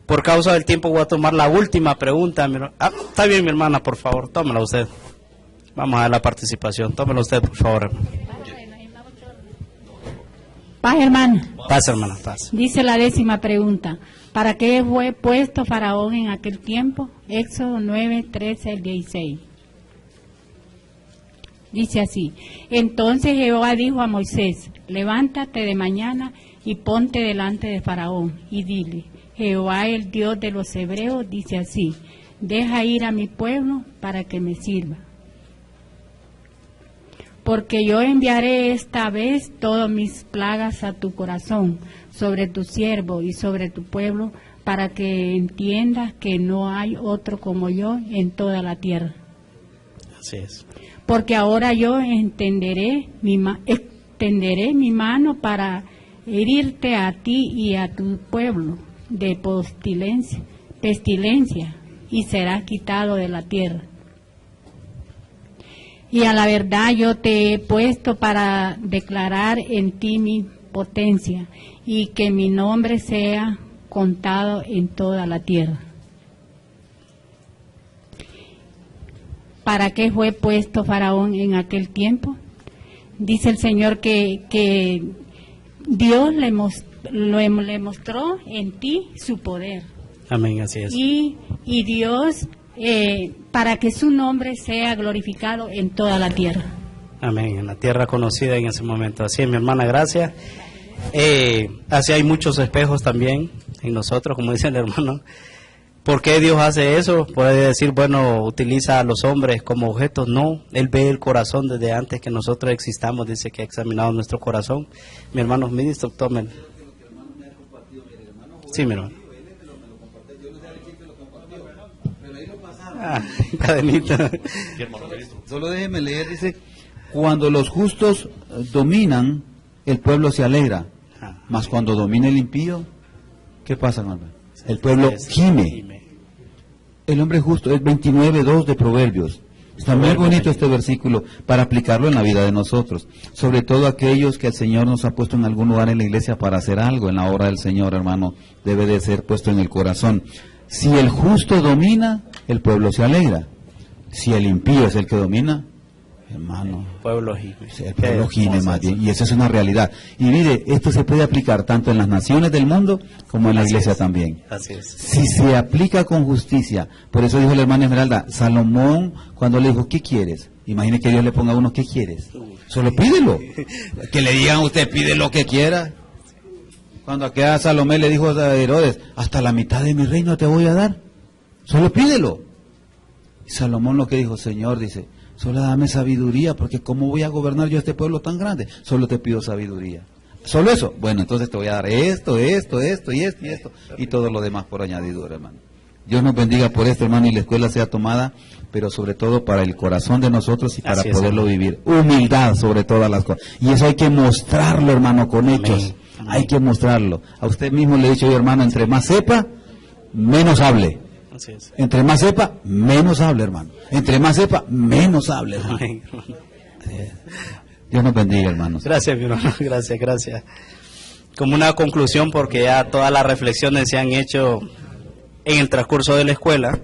Por causa del tiempo voy a tomar la última pregunta. Está bien, mi hermana, por favor, tómela usted. Vamos a dar la participación. Tómela usted, por favor, hermano. Paz, hermano. Paz, hermana, paz. Dice la 10ª pregunta. ¿Para qué fue puesto Faraón en aquel tiempo? Éxodo 9, 13 al 16. Dice así. Entonces Jehová dijo a Moisés, levántate de mañana y ponte delante de Faraón y dile, Jehová, el Dios de los hebreos, dice así, deja ir a mi pueblo para que me sirva. Porque yo enviaré esta vez todas mis plagas a tu corazón, sobre tu siervo y sobre tu pueblo, para que entiendas que no hay otro como yo en toda la tierra. Así es. Porque ahora yo extenderé mi mano para herirte a ti y a tu pueblo de pestilencia, y serás quitado de la tierra. Y a la verdad yo te he puesto para declarar en ti mi potencia, y que mi nombre sea contado en toda la tierra. ¿Para qué fue puesto Faraón en aquel tiempo? Dice el Señor que Dios le mostró en ti su poder. Amén, así es. Y Dios, para que su nombre sea glorificado en toda la tierra. Amén, en la tierra conocida en ese momento. Así es, mi hermana, gracias. Así hay muchos espejos también en nosotros, como dice el hermano. ¿Por qué Dios hace eso? Puede decir, bueno, utiliza a los hombres como objetos. No, Él ve el corazón desde antes que nosotros existamos. Dice que ha examinado nuestro corazón. Mi hermano ministro, tomen. Sí, mi hermano. Cadenita. Solo déjeme leer, dice, cuando los justos dominan, el pueblo se alegra, mas cuando domina el impío, ¿qué pasa, hermano? El pueblo gime. El hombre justo es 29:2 de Proverbios. Está muy bonito este versículo para aplicarlo en la vida de nosotros, sobre todo aquellos que el Señor nos ha puesto en algún lugar en la iglesia para hacer algo en la obra del Señor, hermano, debe de ser puesto en el corazón. Si el justo domina, el pueblo se alegra. Si el impío es el que domina, hermano, Pueblo gime. el pueblo gime más bien, y esa es una realidad. Y mire, esto se puede aplicar tanto en las naciones del mundo como en la iglesia también. Así es. Si se aplica con justicia, por eso dijo la hermana Esmeralda, Salomón cuando le dijo, ¿qué quieres? Imagine que Dios le ponga a uno, ¿qué quieres? Solo pídelo. Que le digan a usted, pide lo que quiera. Cuando aquella Salomé le dijo a Herodes, hasta la mitad de mi reino te voy a dar. Solo pídelo. Y Salomón lo que dijo, Señor, dice, solo dame sabiduría, porque ¿cómo voy a gobernar yo este pueblo tan grande? Solo te pido sabiduría. ¿Solo eso? Bueno, entonces te voy a dar esto, y todo lo demás por añadidura, hermano. Dios nos bendiga por esto, hermano, y la escuela sea tomada, pero sobre todo para el corazón de nosotros y para poderlo vivir. Humildad sobre todas las cosas. Y eso hay que mostrarlo, hermano, con hechos. Hay que mostrarlo. A usted mismo le he dicho yo, hermano, entre más sepa, menos hable. Así es. Entre más sepa, menos hable, hermano. Entre más sepa, menos hable, hermano. Dios nos bendiga, hermanos. Gracias, mi hermano. Gracias. Como una conclusión, porque ya todas las reflexiones se han hecho en el transcurso de la escuela,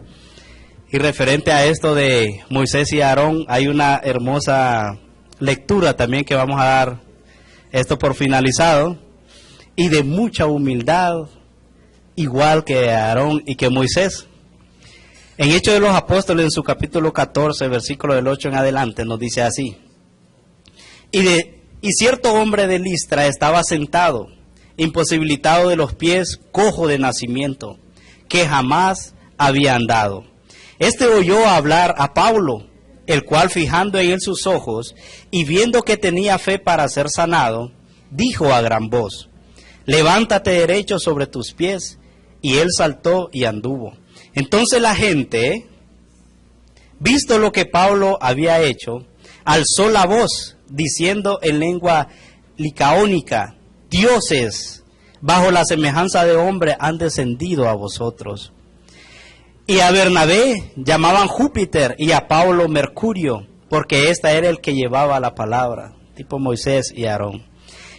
y referente a esto de Moisés y Aarón, hay una hermosa lectura también que vamos a dar esto por finalizado, y de mucha humildad, igual que Aarón y que Moisés. En Hechos de los Apóstoles, en su capítulo 14, versículo del 8 en adelante, nos dice así: y cierto hombre de Listra estaba sentado, imposibilitado de los pies, cojo de nacimiento, que jamás había andado. Este oyó hablar a Pablo, el cual, fijando en él sus ojos y viendo que tenía fe para ser sanado, dijo a gran voz: levántate derecho sobre tus pies. Y él saltó y anduvo. Entonces la gente, visto lo que Pablo había hecho, alzó la voz, diciendo en lengua licaónica: dioses, bajo la semejanza de hombre, han descendido a vosotros. Y a Bernabé llamaban Júpiter y a Pablo Mercurio, porque éste era el que llevaba la palabra, tipo Moisés y Aarón.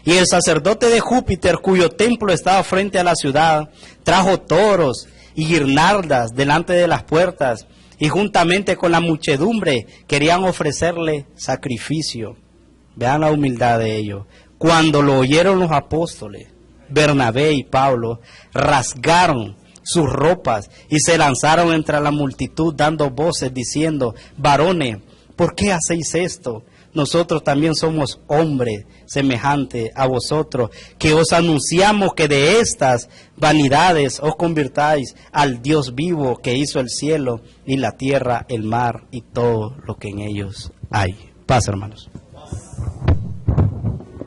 Y el sacerdote de Júpiter, cuyo templo estaba frente a la ciudad, trajo toros y guirnaldas delante de las puertas, y juntamente con la muchedumbre querían ofrecerle sacrificio. Vean la humildad de ellos. Cuando lo oyeron los apóstoles, Bernabé y Pablo rasgaron sus ropas y se lanzaron entre la multitud dando voces diciendo: varones, ¿por qué hacéis esto? Nosotros también somos hombres semejantes a vosotros, que os anunciamos que de estas vanidades os convirtáis al Dios vivo, que hizo el cielo y la tierra, el mar y todo lo que en ellos hay. Paz, hermanos.